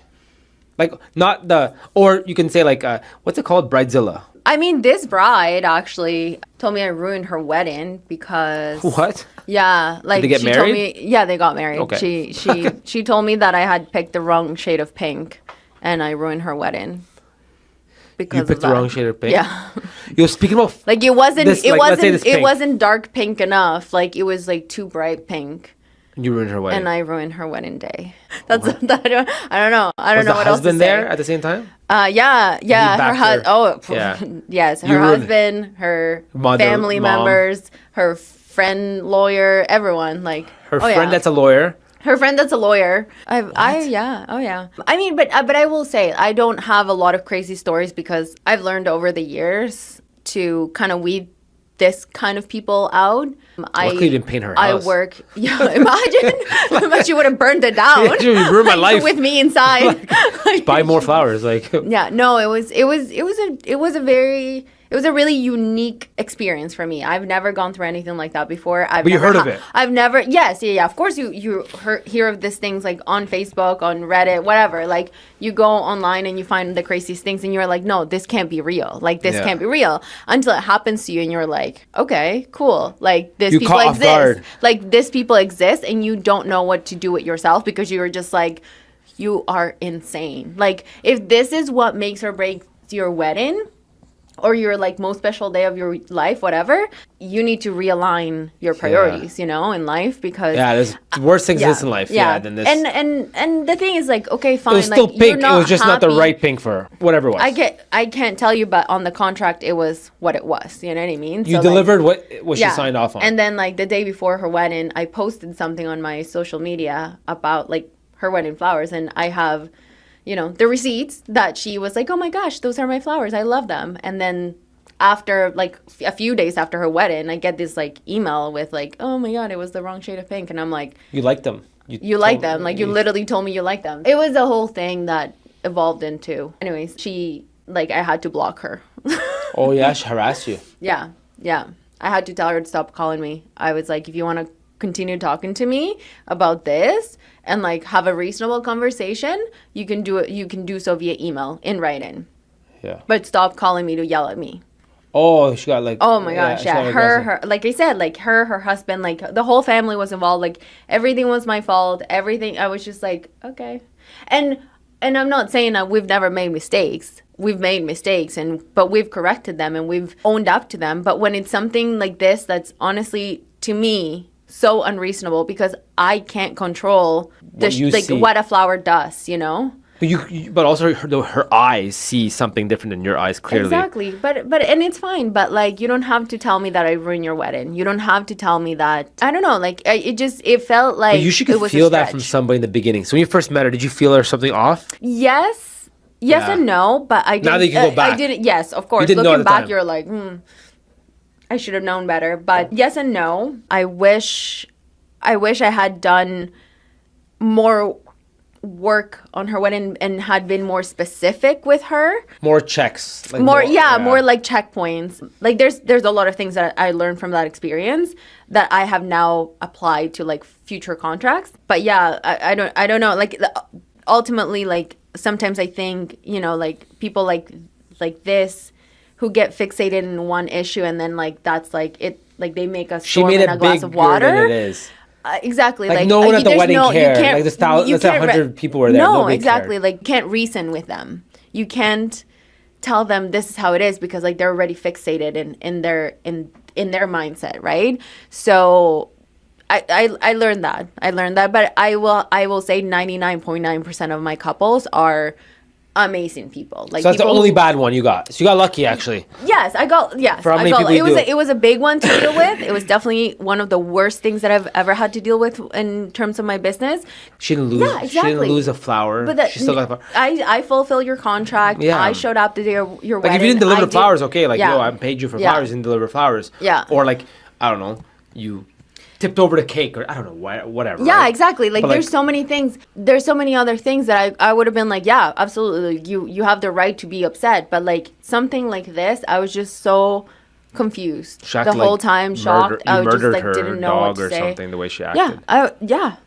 Like not the or you can say like what's it called? Bridezilla. I mean, this bride actually told me I ruined her wedding because. What? Yeah, like they get she told married? me. Yeah, they got married. Okay. She told me that I had picked the wrong shade of pink, and I ruined her wedding. Because You of picked the that. wrong shade of pink. Yeah, You're speaking about like it wasn't. This, it like, let's say wasn't. this It pink. wasn't dark pink enough. Like it was like too bright pink, you ruined her wedding. and I ruined her wedding day. That's I don't know. I don't Was know the what else to husband there say. at the same time? Yeah. Her backed husband. her? Oh, Yeah. yes. You Her ruined- husband, her Mother, family mom. members, her friend, lawyer, everyone. Like Her friend that's a lawyer. Her friend that's a lawyer. Yeah. I mean, but I will say I don't have a lot of crazy stories because I've learned over the years to kind of weed this kind of people out. Luckily, you didn't paint her house. Imagine she would have burned it down. You ruined my life with me inside. Buy more flowers, Yeah, no, it was a really unique experience for me. I've never gone through anything like that before. But you heard of it. I've never. Yes, yeah. Of course, you hear of these things like on Facebook, on Reddit, whatever. Like you go online and you find the craziest things, and you're like, no, this can't be real. Like this can't be real until it happens to you, and you're like, okay, cool. Like this people exist. Like this people exist, and you don't know what to do with yourself because you're just like, you are insane. Like if this is what makes or breaks your wedding or your like most special day of your life, whatever, you need to realign your priorities, in life because there's worse things in life than this. And the thing is like, okay, fine. It was still pink. It was just not the right pink for her. Whatever it was. I can't tell you, but on the contract it was what it was. You know what I mean? You delivered what she signed off on. And then like the day before her wedding, I posted something on my social media about like her wedding flowers, and I have the receipts that she was like, oh my gosh, those are my flowers. I love them. And then after like a few days after her wedding, I get this like email with like, oh my God, it was the wrong shade of pink. And I'm like, you like them. You like them. Like you literally told me you like them. It was a whole thing that evolved into. Anyways, I had to block her. Oh yeah, she harassed you. Yeah. I had to tell her to stop calling me. I was like, if you want to continue talking to me about this and like have a reasonable conversation, you can do so via email in writing. Yeah. But stop calling me to yell at me. Oh, she got like, oh my gosh, yeah. Her like I said, like her husband, like the whole family was involved. Like everything was my fault. Everything. I was just like, okay. And I'm not saying that we've never made mistakes. We've made mistakes but we've corrected them and we've owned up to them. But when it's something like this that's honestly to me so unreasonable because I can't control what a flower does, But also her eyes see something different than your eyes clearly. Exactly, but and it's fine. But like, you don't have to tell me that I ruined your wedding. You don't have to tell me that. I don't know. Like it felt like. But you should feel that from somebody in the beginning. So when you first met her, did you feel there was something off? Yes and no. But I didn't. Now that you can go back. I didn't. Yes, of course. Looking back, you're like, I should have known better. But yes and no. I wish I had done more work on her wedding and had been more specific with her. More checks. Like more like checkpoints. Like there's a lot of things that I learned from that experience that I have now applied to like future contracts. But yeah, I don't know. Like ultimately, like sometimes I think, like people like this who get fixated in one issue and then like that's like it, like they make us storm in a glass of water. Than it is. Exactly. Like no one at the wedding cared. Like there's 100 people were there. No, nobody exactly. cared. Like you can't reason with them. You can't tell them this is how it is because like they're already fixated in their mindset, right? So I learned that. But I will say 99.9% of my couples are amazing people. Like, so that's the only bad one you got. So you got lucky, actually. Yes, I got. Yes, for how many people it was a big one to deal with. It was definitely one of the worst things that I've ever had to deal with in terms of my business. She didn't lose. Yeah, exactly. She didn't lose a flower. But she still got a flower. I fulfill your contract. Yeah. I showed up the day of your wedding. Like if you didn't deliver the flowers, okay. Like yo, I paid you for flowers. You didn't deliver flowers. Yeah. Or like I don't know, you tipped over the cake or I don't know, whatever. Yeah, right? exactly. Like there's so many things. There's so many other things that I would have been like, yeah, absolutely. You have the right to be upset. But like something like this, I was just so confused shocked, the whole time. Shocked. I just like didn't know what to say. Something the way she acted. Yeah.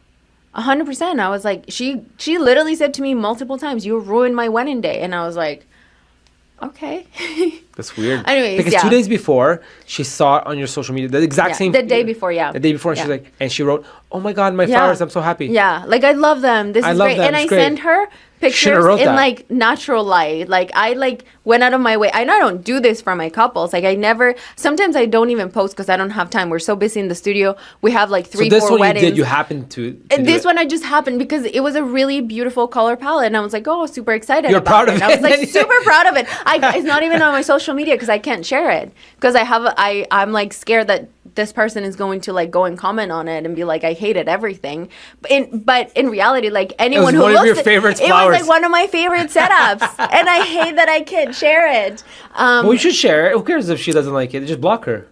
100%. I was like, she literally said to me multiple times, "You ruined my wedding day," and I was like, okay. That's weird. Anyways, because 2 days before, she saw it on your social media, the exact same. The day before, yeah. The day before, she's like, and she wrote, "Oh my God, my flowers! I'm so happy." Yeah, like I love them. This is great. And I sent her pictures in like natural light. Like I like went out of my way. I know I don't do this for my couples. Like I never. Sometimes I don't even post because I don't have time. We're so busy in the studio. We have like 3-4 weddings. So this one you did. You happened to this one I just happened because it was a really beautiful color palette, and I was like, oh, super excited. You're proud of it. I was like super proud of it. It's not even on my social media because I can't share it because I'm like scared that this person is going to like go and comment on it and be like, I hated everything. But in reality, like anyone who one of looks your at favorite it flowers. was like one of my favorite setups. And I hate that I can't share it. Well, you should share it. Who cares if she doesn't like it? Just block her.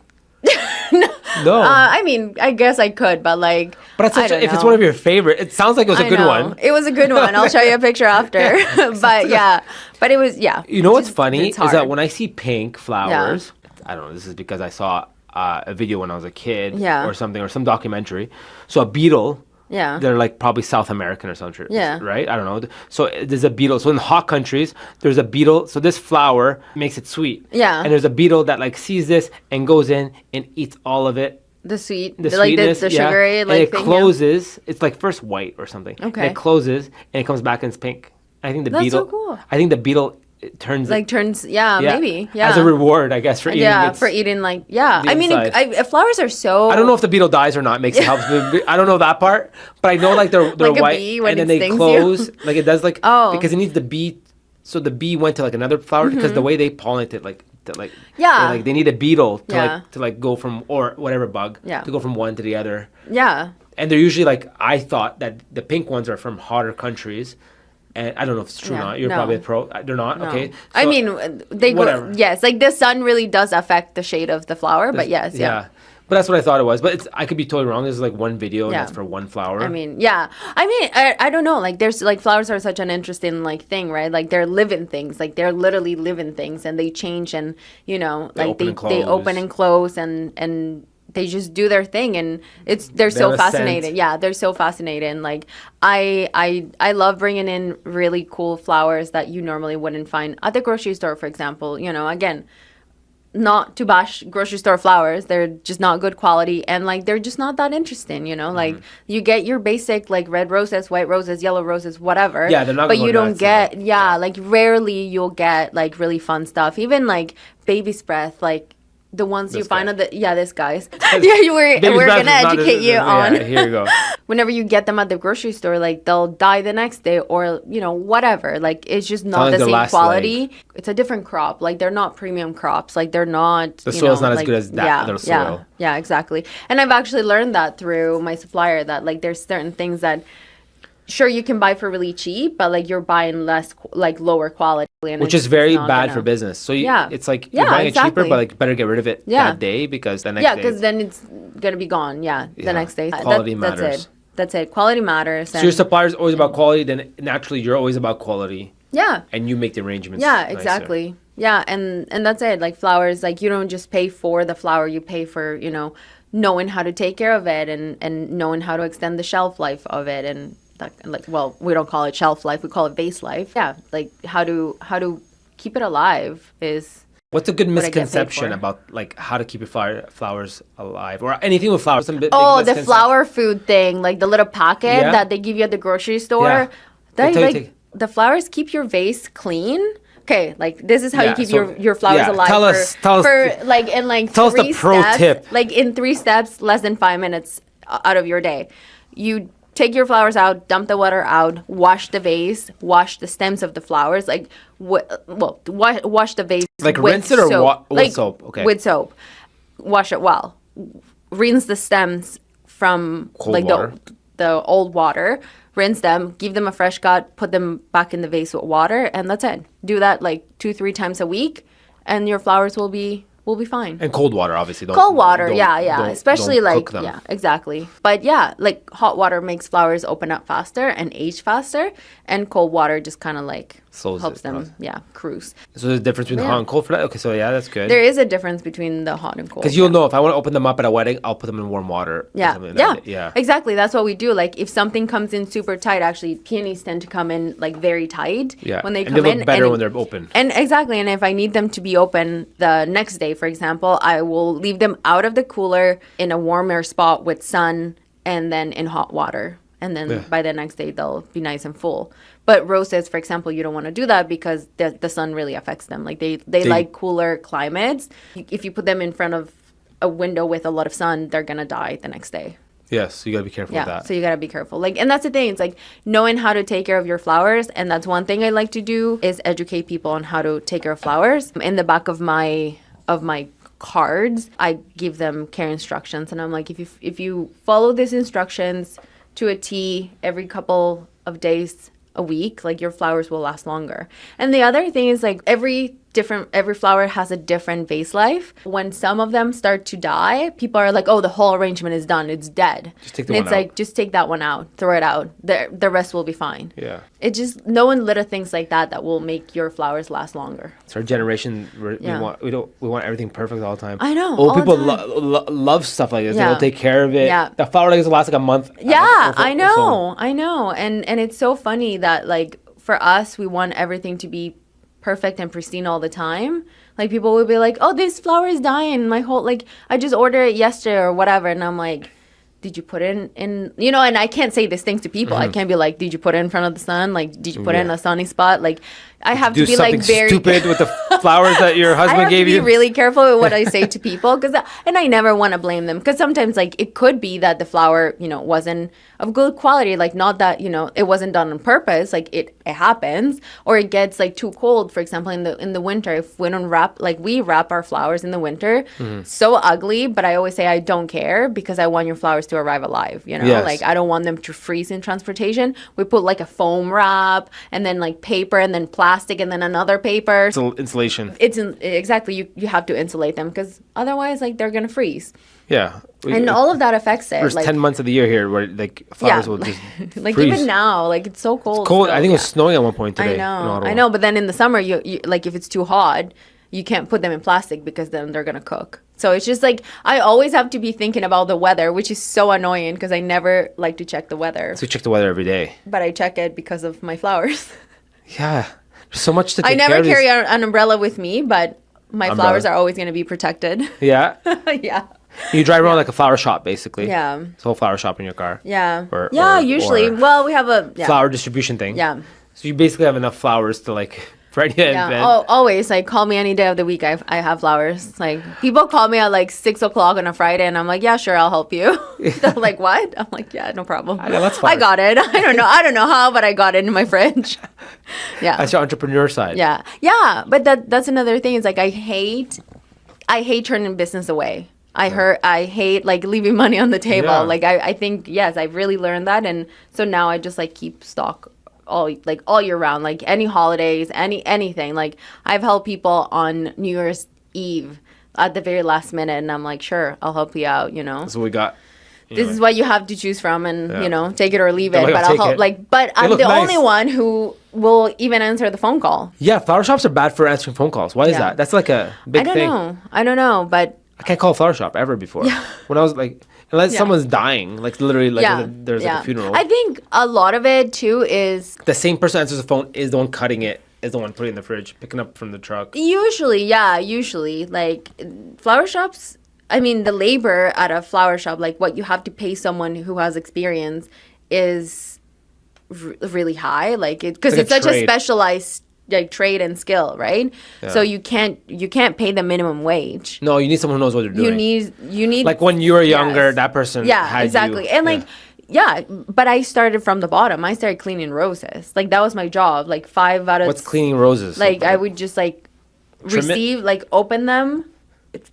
No. I mean, I guess I could, but like, But if it's know. one of your favorite, it sounds like it was a good one. It was a good one. I'll show you a picture after. But yeah, but it was, yeah. You know what's funny it's is that hard. when I see pink flowers, I don't know, this is because I saw a video when I was a kid or something, or some documentary. So a beetle, they're like probably South American or something, right? I don't know. So there's a beetle. So in hot countries, there's a beetle. So this flower makes it sweet. Yeah. And there's a beetle that like sees this and goes in and eats all of it. The sweet, The like sweetness, the sugary, like and it thing, closes. It's like first white or something. Okay. And it closes and it comes back and it's pink. I think the That's beetle. so cool. I think the beetle turns. Maybe, as a reward, I guess, for eating. For eating, like, the I mean, inside. flowers are so. I don't know if the beetle dies or not. Makes it helps. I don't know that part, but I know like they're Like a white bee when and then it they stings close. you. Like it does like Oh. because it needs the bee. So the bee went to like another flower because the way they pollinate it, they need a beetle to like go from or whatever bug to go from one to the other. Yeah. And they're usually like I thought that the pink ones are from hotter countries. And I don't know if it's true or not. You're probably a pro. They're not. No. Okay. I So, mean, they whatever. go. Yes, like the sun really does affect the shade of the flower, but yes, yeah. But that's what I thought it was. But I could be totally wrong. There's like one video and that's for one flower. I mean, yeah. I don't know. Like, there's like flowers are such an interesting like thing, right? Like they're living things. Like they're literally living things, and they change, and you know, like they open and close, and they just do their thing, and they're so fascinating. Yeah, they're so fascinating. Like I love bringing in really cool flowers that you normally wouldn't find at the grocery store, for example. You know, again, not to bash grocery store flowers, they're just not good quality, and like they're just not that interesting. You know, like you get your basic like red roses, white roses, yellow roses, whatever. Yeah, they're not. But you don't get like rarely you'll get like really fun stuff. Even like baby's breath, like. The ones you find on this guy's. We're gonna educate you on. Yeah, here you go. Whenever you get them at the grocery store, like they'll die the next day, or you know whatever. Like it's just not the same quality. It's a different crop. Like they're not premium crops. Like they're not. The soil's not as good as that other soil. Yeah, exactly. And I've actually learned that through my supplier. That like there's certain things that. Sure, you can buy for really cheap, but like you're buying less, like lower quality, which is very bad for business. So it's like you're buying it cheaper, but like better get rid of it that day because the next day. Yeah, because then it's gonna be gone. Yeah, the next day. Quality matters. That's it. Quality matters. So your supplier's always about quality. Then naturally, you're always about quality. Yeah. And you make the arrangements. Yeah, exactly. Nicer. Yeah, and that's it. Like flowers, like you don't just pay for the flower. You pay for knowing how to take care of it and knowing how to extend the shelf life of it and. We don't call it shelf life, we call it vase life. Yeah, like how to keep it alive is. What's a good misconception about like how to keep your flowers alive or anything with flowers? The flower food thing, like the little packet that they give you at the grocery store. Yeah. The flowers keep your vase clean. Okay, like this is how you keep your flowers alive. Tell us the pro tip. Like in 3 steps, less than 5 minutes out of your day. You take your flowers out, dump the water out, wash the vase, wash the stems of the flowers. Like, wash the vase. Like with rinse it or with soap? Okay. With soap. Wash it well. Rinse the stems from the old water. Rinse them, give them a fresh cut, put them back in the vase with water, and that's it. Do that like 2-3 times a week, and your flowers will be fine. And cold water, obviously. Cold water, especially like exactly. But yeah, like hot water makes flowers open up faster and age faster, and cold water just kind of like helps them, cruise. So there's a difference between hot and cold for that? Okay, so that's good. There is a difference between the hot and cold. Because you'll know if I want to open them up at a wedding, I'll put them in warm water. Yeah, exactly. That's what we do. Like if something comes in super tight, actually peonies tend to come in like very tight when they come in. They look better when they're open. And exactly. And if I need them to be open the next day, for example, I will leave them out of the cooler in a warmer spot with sun and then in hot water. And then by the next day, they'll be nice and full. But roses, for example, you don't want to do that because the sun really affects them. Like they like cooler climates. If you put them in front of a window with a lot of sun, they're going to die the next day. Yes, you got to be careful with that. So you got to be careful. Like, and that's the thing. It's like knowing how to take care of your flowers. And that's one thing I like to do is educate people on how to take care of flowers. In the back of my cards, I give them care instructions, and I'm like, if you follow these instructions to a T every couple of days a week, like your flowers will last longer. And the other thing is like every flower has a different vase life. When some of them start to die, people are like, oh, the whole arrangement is done, it's dead. Just take the and one it's out. like, just take that one out, throw it out, the rest will be fine. Yeah. It just knowing little things like that will make your flowers last longer. It's our generation. Yeah. We want everything perfect all the time. I know, Old all the people time. love stuff like this. Yeah. They don't take care of it. Yeah. The flower like this will last like a month. Yeah, I know. And it's so funny that like for us, we want everything to be perfect and pristine all the time. Like people would be like, oh, this flower is dying. I just ordered it yesterday or whatever. And I'm like, did you put it in, and I can't say these things to people. I can't be like, did you put it in front of the sun? Like, did you put it in a sunny spot? Like, I have to be like very stupid with the flowers that your husband gave you. I have to be really careful with what I say to people, and I never want to blame them, because sometimes like it could be that the flower wasn't of good quality, like not that it wasn't done on purpose, like it happens, or it gets like too cold, for example, in the winter. If we don't we wrap our flowers in the winter, so ugly, but I always say I don't care, because I want your flowers to arrive alive. Yes. Like I don't want them to freeze in transportation. We put like a foam wrap, and then like paper, and then plastic, and then another paper. So insulation. Exactly. You have to insulate them, because otherwise like they're gonna freeze. Yeah. And all of that affects it. First like 10 months of the year here, where like flowers will just like freeze. even now, like it's so cold. It's cold. still. I think it was snowing at one point today. I know. But then in the summer, you like if it's too hot, you can't put them in plastic, because then they're gonna cook. So it's just like I always have to be thinking about the weather, which is so annoying, because I never like to check the weather. So you check the weather every day. But I check it because of my flowers. Yeah. There's so much to take I never care of carry these- an umbrella with me, but my flowers are always gonna be protected. Yeah. Yeah. You drive around like a flower shop, basically. Yeah. It's a whole flower shop in your car. Yeah. Or usually. Well, we have a flower distribution thing. Yeah. So you basically have enough flowers to like ready to Yeah, invent. always. Like, call me any day of the week. I have flowers. Like, people call me at like 6:00 on a Friday, and I'm like, yeah, sure, I'll help you. They're like, what? I'm like, yeah, no problem. I know, that's fine. I got it. I don't know how, but I got it in my fridge. Yeah. That's your entrepreneur side. Yeah. Yeah. But that's another thing. Is like I hate turning business away. I hate like leaving money on the table. Yeah. Like I think, yes, I've really learned that, and so now I just like keep stock all year round, like any holidays, anything. Like I've helped people on New Year's Eve at the very last minute, and I'm like, sure, I'll help you out. That's what we got. This is what you have to choose from, and take it or leave it. Like, But I'll I'll take help. it. Like, but I'm look the nice. only one who will even answer the phone call. Yeah, flower shops are bad for answering phone calls. Why is Yeah. that? That's like a big thing. I don't know, but I can't call a flower shop ever before. Yeah. When I was like, unless someone's dying, like literally, like there's like a funeral. I think a lot of it too is The same person answers the phone is the one cutting it, is the one putting it in the fridge, picking up from the truck. usually like flower shops. I mean, the labor at a flower shop, like what you have to pay someone who has experience, is really high. Like because Like it's a such a trade. specialized like trade and skill, right? Yeah. So you can't pay the minimum wage. No, you need someone who knows what they're doing. You need like when you were younger, Yes. that person had exactly. you. And like but I started from the bottom. I started cleaning roses. Like that was my job. Like 5 out of What's cleaning roses? like I would just like Trim it? receive, like open them,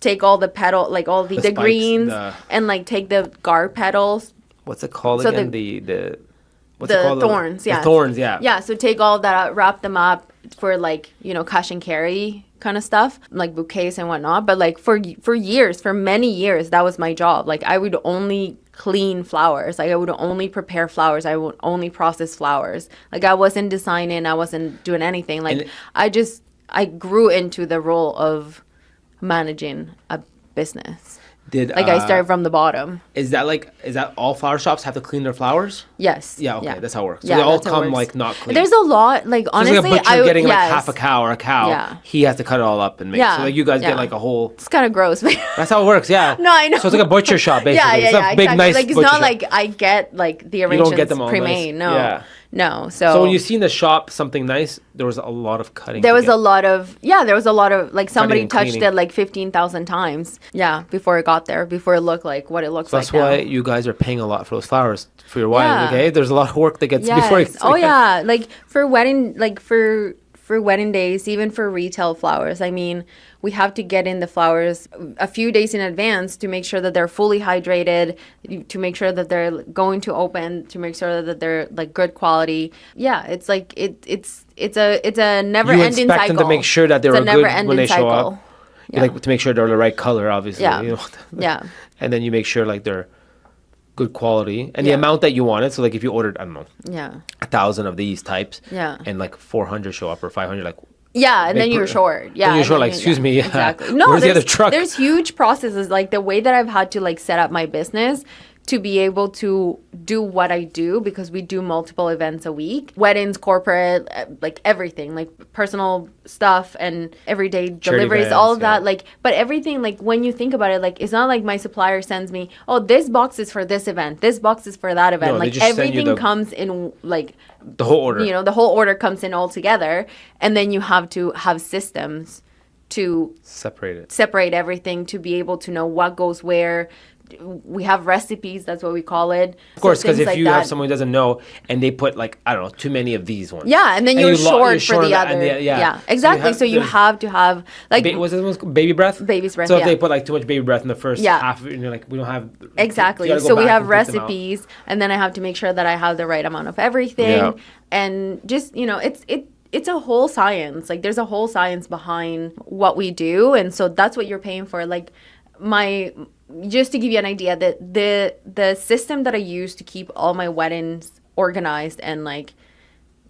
take all the petal, like all the spikes, greens, and like take the guard petals, What's it called So again? What's it the called? thorns, yeah. The thorns, yeah. Yeah, so take all that out, wrap them up for like, cash and carry kind of stuff, like bouquets and whatnot. But like for many years, that was my job. Like I would only clean flowers. Like I would only prepare flowers. I would only process flowers. Like I wasn't designing. I wasn't doing anything. Like I grew into the role of managing a business. I started from the bottom. Is that all flower shops have to clean their flowers? Yes. Yeah, okay, that's how it works. So Yeah, they all that's how it come works. like not clean. There's a lot, like So honestly, it's like a butcher getting like yes. half a cow or a cow. Yeah. He has to cut it all up and make. Yeah, So like you guys yeah. get like a whole. It's kind of gross. That's how it works. Yeah. No, I know. So it's like a butcher shop basically. It's a big exactly. nice Like it's butcher not shop. like I get like the don't arrangements get them all pre-made. nice. No. Yeah. No. So when you see in the shop something nice, there was a lot of cutting. There was a lot of like somebody and touched cleaning. it like 15,000 times. Yeah, before it got there, before it looked like what it looks So like that's now. why you guys are paying a lot for those flowers for your wife. Yeah. Okay, there's a lot of work that gets before. Yes. Oh yeah, like for wedding, like for for wedding days, even for retail flowers. I mean, we have to get in the flowers a few days in advance to make sure that they're fully hydrated, to make sure that they're going to open, to make sure that they're like good quality. Yeah, it's like it's a never You ending expect cycle. them to make sure that they're It's a good never when ending they show cycle. up. You like to make sure they're the right color, obviously. Yeah. You know? Yeah. And then you make sure like they're good quality and the Yeah. amount that you wanted. So like if you ordered, I don't know, Yeah. 1,000 of these types, Yeah. and like 400 show up or 500, like Yeah, and Big then you're pr- short. Yeah, then you're and short, then like, excuse me, exactly. No, where's the there's, other truck? there's huge processes. Like the way that I've had to like set up my business to be able to do what I do, because we do multiple events a week, weddings, corporate, like everything, like personal stuff and everyday deliveries, all of that. yeah. Like, but everything, like when you think about it, like it's not like my supplier sends me, oh, this box is for this event, this box is for that event. No, they like just send you everything the- comes in like the whole order. you know, the whole order comes in all together, and then you have to have systems to separate everything, to be able to know what goes where. We have recipes, that's what we call it. Of course, because things if like you that. have someone who doesn't know and they put like, I don't know, too many of these ones. Yeah, and then you're short for the on other. that, and Yeah, exactly. So you there's- have to have like was it called baby breath? Baby's breath, So if yeah. they put like too much baby breath in the first Yeah. half, and you're like, we don't have exactly. you gotta go So we back have and pick them out. recipes, and then I have to make sure that I have the right amount of everything, Yeah. and just it's a whole science. Like there's a whole science behind what we do, and so that's what you're paying for. Like just to give you an idea, that the system that I use to keep all my weddings organized and like,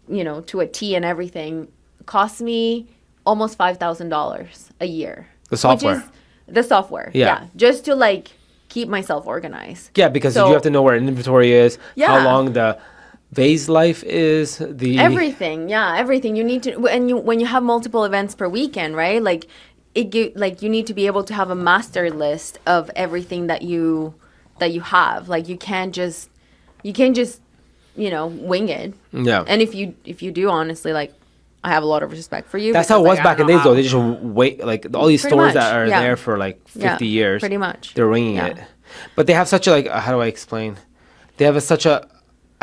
you know, to a T and everything costs me almost $5,000 a year. The software. Which is the software. Yeah. Yeah. Just to like keep myself organized. Yeah, because So- you have to know where inventory is, how Yeah. long the vase life is, Everything. Yeah. Everything. You need to, and when you have multiple events per weekend, right? Like you need to be able to have a master list of everything that you have. Like you can't just, you know, wing it. Yeah. And if you do, honestly, like I have a lot of respect for you. That's how it because, was like, back I in don't days, know though. They just wait, like all these Pretty stores much, that are yeah. there for like 50 years. pretty much. They're winging Yeah. it. But they have such a, like, how do I explain? They have such a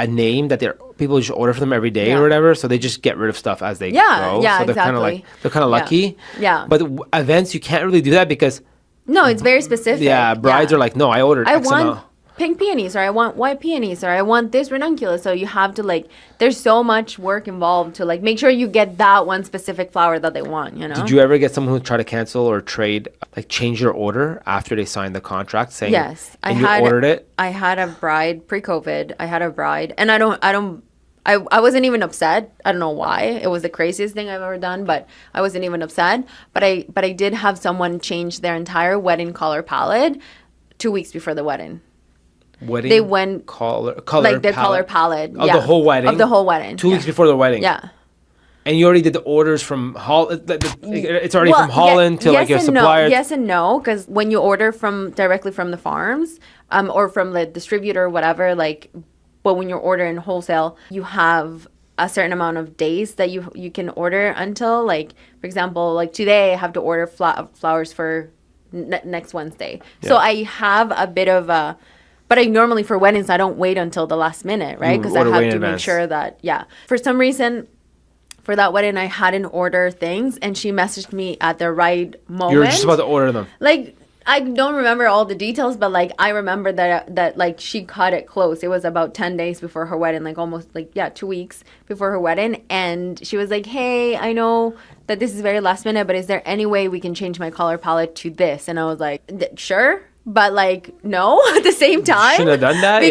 name that people just order from them every day Yeah. or whatever, so they just get rid of stuff as they Yeah, go. yeah, so they're kind of like, exactly. they're kind of Yeah. lucky. Yeah. But events, you can't really do that because, No, it's very specific. yeah, brides are like, no, I ordered I X want amount. pink peonies, or I want white peonies, or I want this ranunculus. So you have to like, there's so much work involved to like make sure you get that one specific flower that they want, you know? Did you ever get someone who tried to cancel or trade, like change your order after they signed the contract saying, Yes. and you ordered it? I had a bride pre-COVID. I had a bride, and I wasn't even upset. I don't know why. It was the craziest thing I've ever done, but I wasn't even upset. But I did have someone change their entire wedding color palette 2 weeks before the wedding. Wedding They went color like the color palette of the whole wedding. Of the whole wedding. 2 weeks before the wedding. Yeah. And you already did the orders from it's already from Well, Holland to like your yes and supplier. No. Yes and no, because when you order directly from the farms, or from the distributor, whatever, like, but when you're ordering wholesale, you have a certain amount of days that you can order until, like, for example, like today I have to order flowers for next Wednesday. Yeah. So I have a bit of a. But I normally, for weddings, I don't wait until the last minute, right? Because I order way have in to make advance. sure that, yeah. For some reason, for that wedding, I hadn't ordered things, and she messaged me at the right moment. You were just about to order them. Like, I don't remember all the details, but like I remember that like she cut it close. It was about 10 days before her wedding, like almost like 2 weeks before her wedding, and she was like, "Hey, I know that this is very last minute, but is there any way we can change my color palette to this?" And I was like, "Sure." But like, no, at the same time. Shouldn't have done that,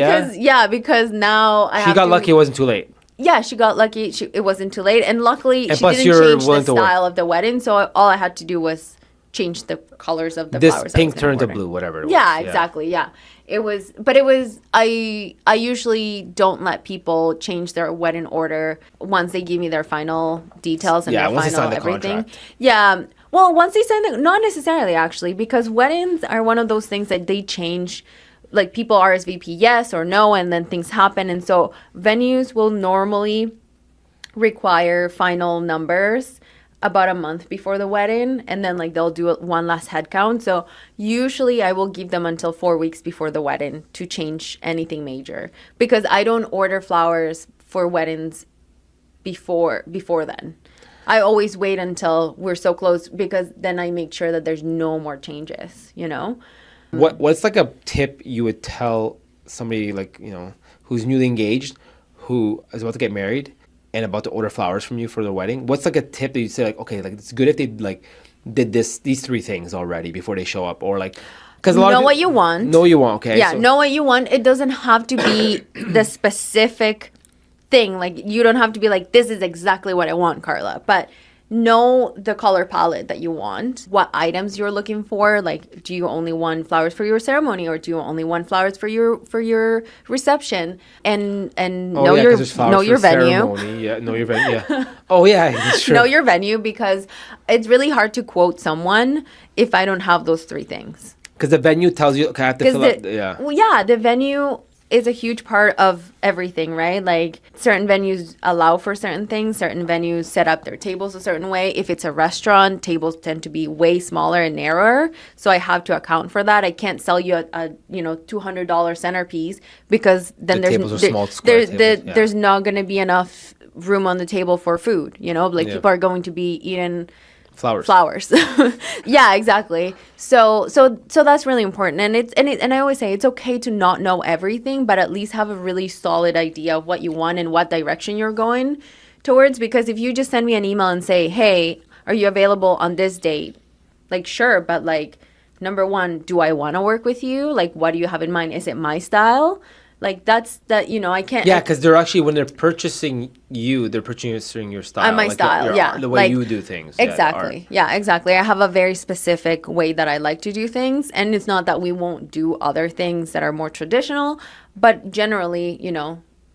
because now I have She got to, lucky it wasn't too late. Yeah, she got lucky. It wasn't too late, and luckily And she plus didn't you're change the willing to work. style of the wedding. So all I had to do was change the colors of the This flowers. I pink was gonna turned to order. blue, whatever it was. Yeah, exactly. Yeah, it was. But it was. I usually don't let people change their wedding order once they give me their final details and Yeah, their once they final sign the everything. contract. Yeah. Well, once they sign not necessarily actually, because weddings are one of those things that they change. Like people RSVP yes or no, and then things happen, and so venues will normally require final numbers about a month before the wedding, and then like they'll do one last head count. So usually I will give them until 4 weeks before the wedding to change anything major, because I don't order flowers for weddings before then. I always wait until we're so close because then I make sure that there's no more changes, you know? What's like a tip you would tell somebody like, who's newly engaged, who is about to get married and about to order flowers from you for their wedding? What's like a tip that you'd say like, okay, like it's good if they like did these three things already before they show up, or like, because a lot know of what you want. Know what you want, okay? Yeah, know what you want. It doesn't have to be the specific thing. Like, you don't have to be like, this is exactly what I want, Carla. But know the color palette that you want, what items you're looking for. Like, do you only want flowers for your ceremony, or do you only want flowers for your reception? And know your venue. Yeah, know your venue. Yeah. Oh yeah, that's true. Know your venue, because it's really hard to quote someone if I don't have those three things. Because the venue tells you, okay, I have to fill up. Yeah. Well, yeah, the venue is a huge part of everything, right? Like, certain venues allow for certain things. Certain venues set up their tables a certain way. If it's a restaurant, tables tend to be way smaller and narrower. So I have to account for that. I can't sell you a $200 centerpiece, because then there's not going to be enough room on the table for food. People are going to be eating flowers. Yeah, exactly. So that's really important. And I always say it's okay to not know everything, but at least have a really solid idea of what you want and what direction you're going towards. Because if you just send me an email and say, hey, are you available on this date? Like, sure, but like, number one, do I want to work with you? Like, what do you have in mind? Is it my style? Like, I can't. Yeah, because they're actually, when they're purchasing you, they're purchasing your style. My style, yeah. The way you do things. Exactly. Yeah, exactly. I have a very specific way that I like to do things. And it's not that we won't do other things that are more traditional. But generally,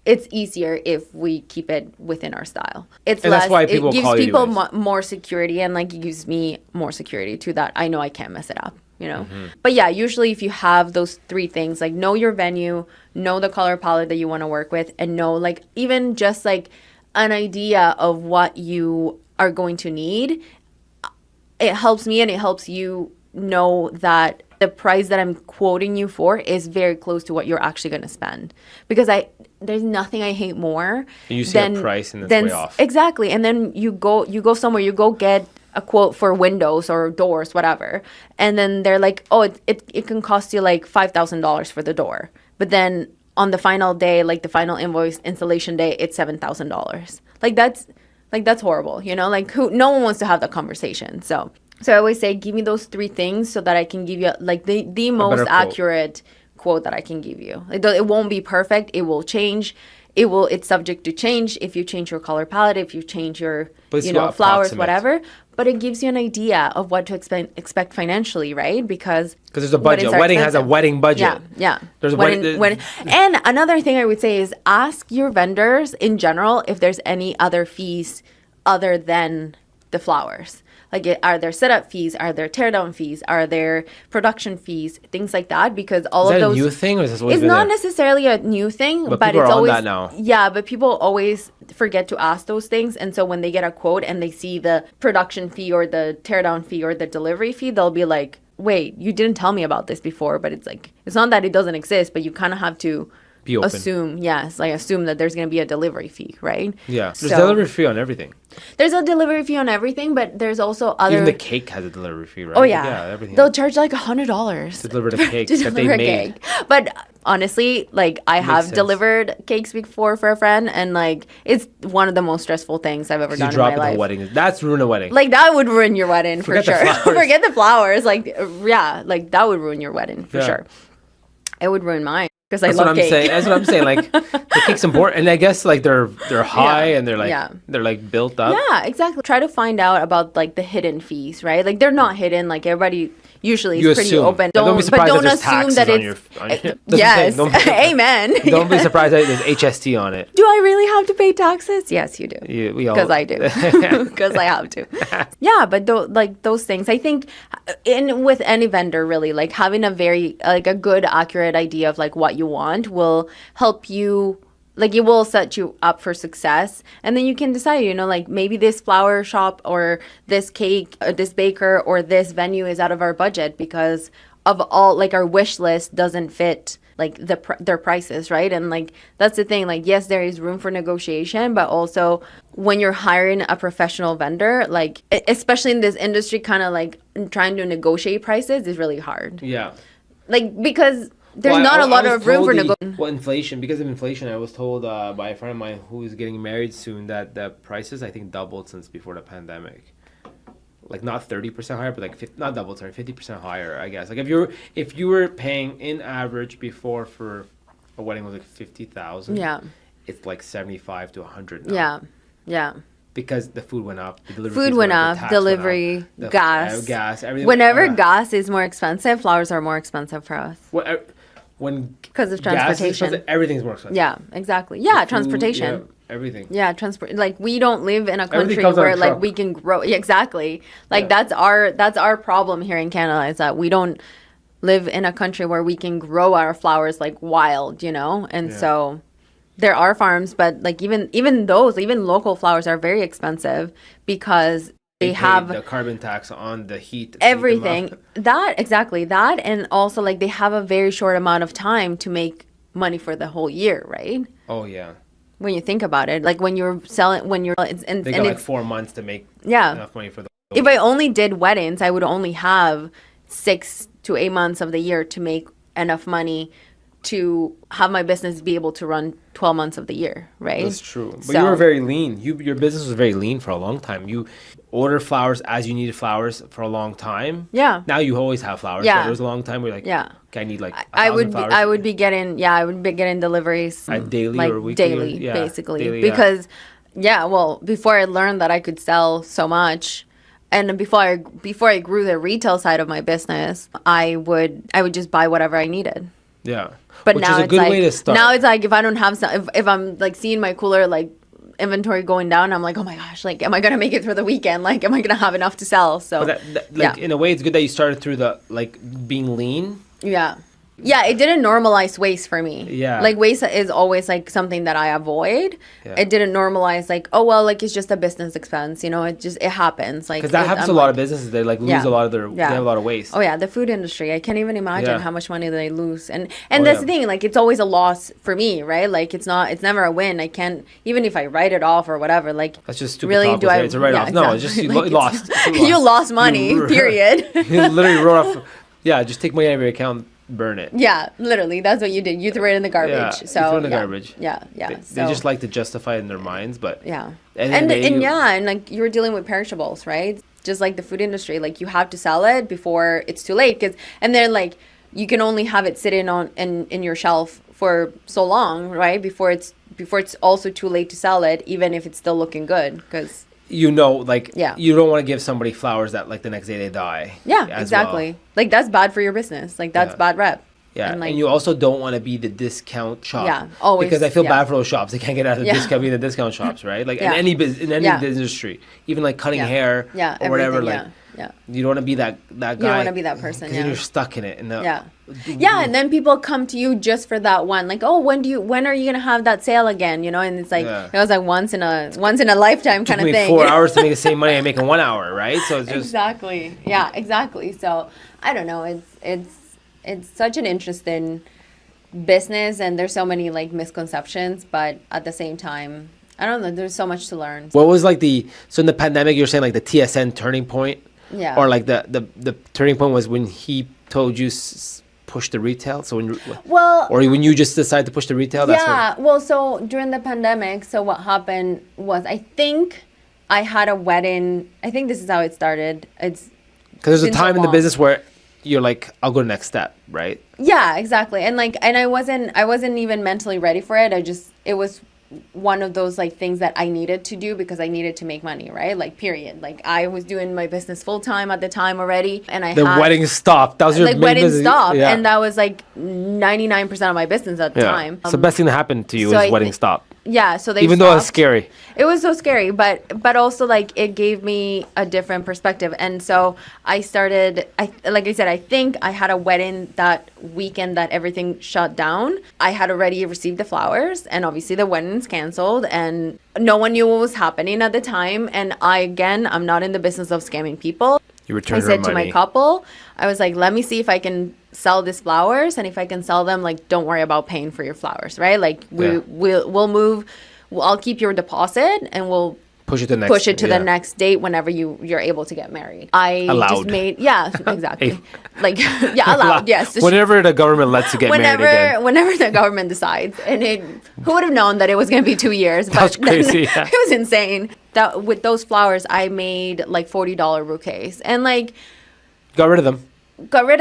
it's easier if we keep it within our style. It's and less, that's why people it gives call people you more security, and like, it gives me more security too, that I know I can't mess it up. Mm-hmm. But yeah, usually if you have those three things, like, know your venue, know the color palette that you want to work with, and know, like, even just like an idea of what you are going to need, it helps me and it helps you know that the price that I'm quoting you for is very close to what you're actually going to spend. Because there's nothing I hate more you see a price and it's way off. Exactly. And then you go somewhere, you go get a quote for windows or doors, whatever, and then they're like, oh, it can cost you like $5,000 for the door, but then on the final day, like the final invoice installation day, it's $7,000. Like, that's horrible, like, no one wants to have that conversation. So I always say, give me those three things so that I can give you like the most accurate quote that I can give you. It won't be perfect, it will change. It's subject to change if you change your color palette, if you change your flowers, whatever. But it gives you an idea of what to expect financially, right? Because there's a budget. A wedding has a wedding budget. Yeah. There's and another thing I would say is, ask your vendors in general if there's any other fees other than the flowers. Like, are there setup fees? Are there teardown fees? Are there production fees? Things like that, because all of those. Is that a new thing, or is this always It's been not there? necessarily a new thing, but people it's are always on that now. Yeah, but people always forget to ask those things, and so when they get a quote and they see the production fee or the teardown fee or the delivery fee, they'll be like, "Wait, you didn't tell me about this before." But it's like, it's not that it doesn't exist, but you kind of have to assume that there's going to be a delivery fee, right? Yeah, there's delivery fee on everything. There's a delivery fee on everything, but there's also other. Even the cake has a delivery fee, right? Oh yeah, everything. They'll charge like $100 to deliver the cake that they made. But honestly, like, I have delivered cakes before for a friend, and like, it's one of the most stressful things I've ever done in my life. The wedding. That's ruin a wedding. Like, that would ruin your wedding for sure. Forget the flowers. Like, yeah, like, that would ruin your wedding for sure. It would ruin mine. Because I love cake. That's what I'm saying. Like, the cake's important, and I guess like they're high and they're like built up. Yeah, exactly. Try to find out about like the hidden fees, right? Like, they're not hidden. Like, everybody usually is pretty open. Don't be surprised don't that there's assume that it's yes. Amen. Don't be surprised that there's HST on it. Do I really have to pay taxes? Yes, you do. Because I do. Because I have to. Yeah, but those things, I think, with any vendor, really, like, having a very a good, accurate idea of like what you want will help you. Like, it will set you up for success. And then you can decide, like, maybe this flower shop or this cake, or this baker or this venue is out of our budget because of all, like, our wish list doesn't fit like their prices, right? And like that's the thing, like yes, there is room for negotiation, but also when you're hiring a professional vendor, like especially in this industry, kind of like trying to negotiate prices is really hard. Yeah. Like because there's not a lot of room for negotiation. Well, inflation, because of inflation, I was told by a friend of mine who is getting married soon that the prices, I think, doubled since before the pandemic. Like not 30% higher, but like not double, sorry, 50% higher, I guess. Like if you were paying in average before for a wedding was like 50,000. Yeah. It's like 75 to 100 now. Yeah. Yeah. Because the food went up, the delivery food fees went the up, tax delivery, went up, gas, everything. Whenever gas is more expensive, flowers are more expensive for us. Because of transportation, everything's more expensive. Yeah, exactly. Yeah, Food, transportation. Yeah, everything. Yeah, like we don't live in a country comes on a where like truck. we can grow. Exactly. Like that's our problem here in Canada, is that we don't live in a country where we can grow our flowers like wild, you know? And so there are farms, but like even local flowers are very expensive because they have the carbon tax on the heat. To everything. That, and also like they have a very short amount of time to make money for the whole year, right? Oh yeah. When you think about it, like when you're selling, they got like 4 months to make enough money for the. If I only did weddings, I would only have 6 to 8 months of the year to make enough money to have my business be able to run 12 months of the year, right? That's true. But you were very lean. Your business was very lean for a long time. You order flowers as you needed flowers for a long time. Yeah. Now you always have flowers. Yeah. So there was a long time where you're like, okay, I need like 1,000 flowers. I would be getting deliveries daily like or weekly. Daily, basically. Daily, because before I learned that I could sell so much, and before I grew the retail side of my business, I would just buy whatever I needed. Yeah. But Which now is a it's good like, way to start. Now it's like if I don't have some, if I'm like seeing my cooler like inventory going down, I'm like, oh my gosh, like am I gonna make it through the weekend? Like am I gonna have enough to sell? So in a way, it's good that you started through the like being lean. Yeah, it didn't normalize waste for me. Yeah. Like waste is always like something that I avoid. Yeah. It didn't normalize like, oh well, like it's just a business expense, you know, it happens. Like because that happens to a lot of businesses. They like lose a lot of their they have a lot of waste. Oh yeah, the food industry. I can't even imagine how much money they lose. And that's the thing, like it's always a loss for me, right? Like it's never a win. I can't, even if I write it off or whatever, like that's just stupid. Really, do I it's a write off. No, it's just you like, lost. You lost money, period. You literally wrote off. Yeah, just take money out of your account. Burn it. Yeah, literally. That's what you did. You threw it in the garbage. Yeah, so you threw it in the garbage. Yeah. They just like to justify it in their minds, but and like you were dealing with perishables, right? Just like the food industry, like you have to sell it before it's too late, and then like you can only have it sitting in your shelf for so long, right? Before it's also too late to sell it, even if it's still looking good, because. You don't want to give somebody flowers that like the next day they die. Yeah, exactly. Well. Like that's bad for your business. Like that's bad rep. Yeah, and you also don't want to be the discount shop. Yeah, always. Because I feel bad for those shops. They can't get out of the discount being the discount shops, right? Like in any industry, even like cutting hair or whatever. Like you don't want to be that guy. You don't want to be that person. Because you're stuck in it. And and then people come to you just for that one. Like, oh, when are you gonna have that sale again? You know, and it's like it was like once in a lifetime kind of thing. 4 hours to make the same money I make in 1 hour, right? So it's just exactly. Yeah, exactly. So I don't know. It's such an interesting business, and there's so many like misconceptions, but at the same time, I don't know. There's so much to learn. What was like so in the pandemic? You're saying like the TSN turning point, or like the turning point was when he told you push the retail. So when you just decided to push the retail. So during the pandemic, so what happened was I think I had a wedding. I think this is how it started. It's because there's a time in the business where you're like, I'll go to the next step, right? Yeah, exactly. And I wasn't even mentally ready for it. It was one of those like things that I needed to do because I needed to make money, right? Like period. Like I was doing my business full time at the time already, and the wedding stopped. That was your main business. And that was like 99% of my business at the time. It's the best thing that happened to you is wedding stopped. Yeah, so even though it's scary. It was so scary, but also like it gave me a different perspective, and so I started. Like I said, I think I had a wedding that weekend that everything shut down. I had already received the flowers, and obviously the wedding's canceled, and no one knew what was happening at the time. And I'm not in the business of scamming people. You returned I said to my couple, I was like, let me see if I can sell these flowers, and if I can sell them, like, don't worry about paying for your flowers, right? Like, we'll move. I'll keep your deposit, and we'll push it to the next date whenever you're able to get married. Just made exactly allowed. Yes, whenever the government lets you get married again. Whenever the government decides, and who would have known that it was going to be 2 years? That's crazy. Yeah. It was insane. That with those flowers, I made like $40 bouquets, and like got rid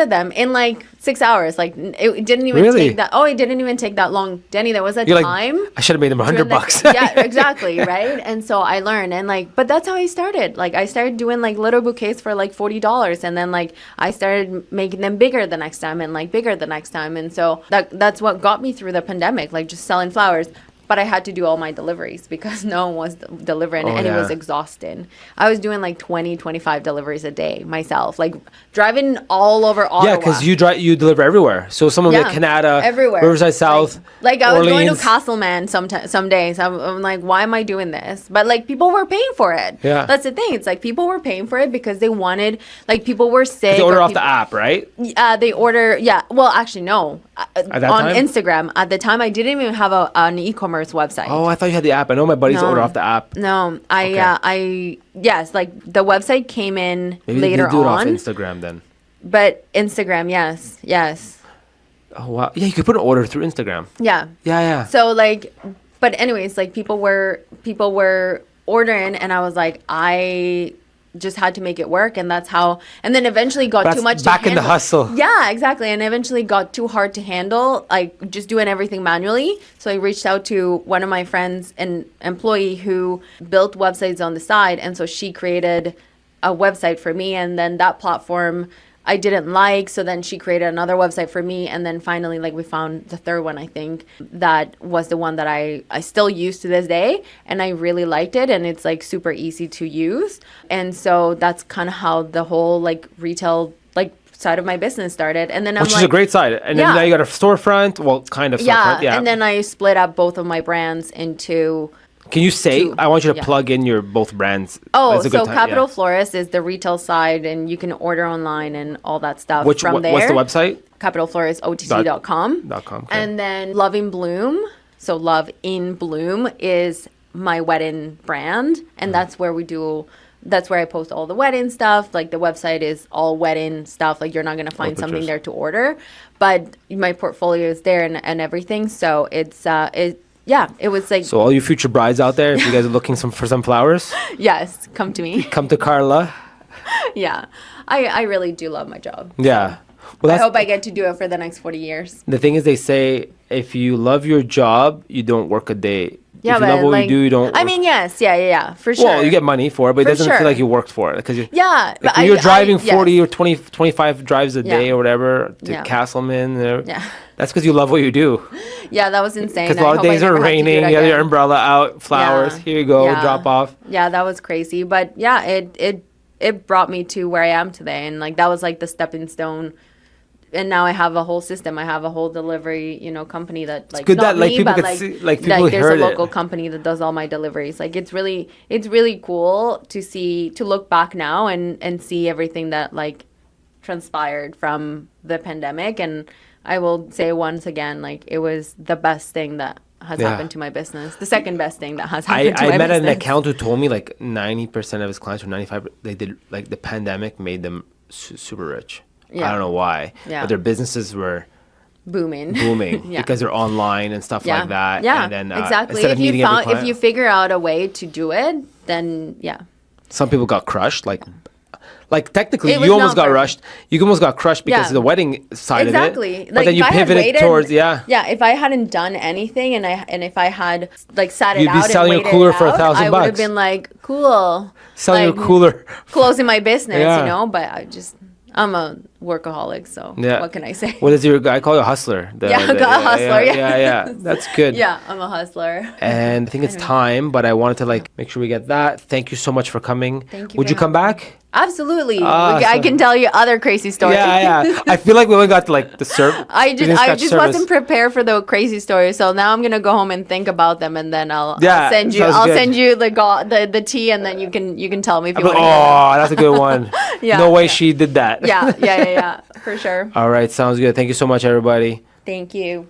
of them in like 6 hours. Like, it didn't even take that. Oh, it didn't even take that long, Denny. There was a time. I should have made them $100. Yeah, exactly, right. And so I learned, and like, but that's how I started. Like, I started doing like little bouquets for like $40, and then like I started making them bigger the next time, and like bigger the next time, and so that's what got me through the pandemic. Like, just selling flowers. But I had to do all my deliveries because no one was delivering, and it was exhausting. I was doing like 20, 25 deliveries a day myself, like driving all over Ottawa. Yeah, because you deliver everywhere. So some of it, Canada, everywhere, Riverside South, like I was Orleans. going to Castleman some days. I'm like, why am I doing this? But like, people were paying for it. Yeah, that's the thing. It's like people were paying for it because they wanted, like, people were sick. They order off the app, right? They order. Yeah. Well, actually, no. On Instagram at the time, I didn't even have an e-commerce website. Oh, I thought you had the app. I know my buddies order off the app. No, yes, like the website came in Maybe later they do it on. off Instagram then. But Instagram, yes. Oh wow, yeah, you could put an order through Instagram. Yeah. So like, but anyways, like people were ordering, and I was like, I just had to make it work, and that's how. And then eventually got too much to handle. Back in the hustle. Yeah, exactly. And eventually got too hard to handle, like just doing everything manually. So I reached out to one of my friends, an employee who built websites on the side, and so she created a website for me, and then that platform I didn't like, so then she created another website for me, and then finally, like, we found the third one, I think, that was the one that I still use to this day, and I really liked it, and it's like super easy to use. And so that's kind of how the whole like retail like side of my business started. And then which is a great side. And then now you got a storefront, well, kind of storefront. Yeah. And then I split up both of my brands into. Can you say, I want you to plug in your both brands. Oh, so Capital Florist is the retail side, and you can order online and all that stuff from there. What's the website? CapitalFloristOTC.com. Okay. And then Love in Bloom, so Love in Bloom is my wedding brand, and that's where I post all the wedding stuff. Like, the website is all wedding stuff. Like, you're not going to find something there to order, but my portfolio is there and everything. So it was like. So all you future brides out there, if you guys are looking for some flowers. Yes, come to me. Come to Carla. Yeah, I really do love my job. Yeah. Well, I hope I get to do it for the next 40 years. The thing is, they say if you love your job, you don't work a day. Yeah, if you love what you do, you don't. I mean, yes, yeah, for sure. Well, you get money for it, but it doesn't feel like you worked for it because but you're driving 40 or 20, 25 drives a day or whatever to Castleman. That's because you love what you do. Yeah, that was insane. Because a lot of days are raining. You have your umbrella out, flowers. Here you go, drop off. Yeah, that was crazy. But yeah, it brought me to where I am today, and like that was like the stepping stone. And now I have a whole system. I have a whole delivery, company that like. It's good that people could see, like people heard it. There's a local company that does all my deliveries. Like it's really cool to look back now and see everything that like transpired from the pandemic. And I will say once again, like it was the best thing that has happened to my business. The second best thing that has happened to my business. I met an accountant who told me like 90% of his clients or 95%, they did like the pandemic made them super rich. Yeah. I don't know why, but their businesses were booming because they're online and stuff like that. Yeah, and then, exactly. If you figure out a way to do it, then some people got crushed. Like technically, you almost got rushed. You almost got crushed because of the wedding side of it. Exactly. But then you pivoted towards if I hadn't done anything and if I had like sat it out, you'd be selling your cooler for $1,000. I would have been like, cool, selling your cooler, closing my business, But I'm a workaholic, so what can I say? What is your guy? I call you a hustler. A hustler. Yeah. That's good. Yeah, I'm a hustler. And I think it's time, but I wanted to make sure we get that. Thank you so much for coming. Thank you. Would you come back? Absolutely. I can tell you other crazy stories. Yeah. I feel like we only got to the service. I just wasn't prepared for the crazy stories, so now I'm gonna go home and think about them, and then I'll send you the tea, and then you can tell me if you want to. Oh, that's a good one. Yeah, no way yeah. she did that. Yeah, for sure. All right, sounds good. Thank you so much, everybody. Thank you.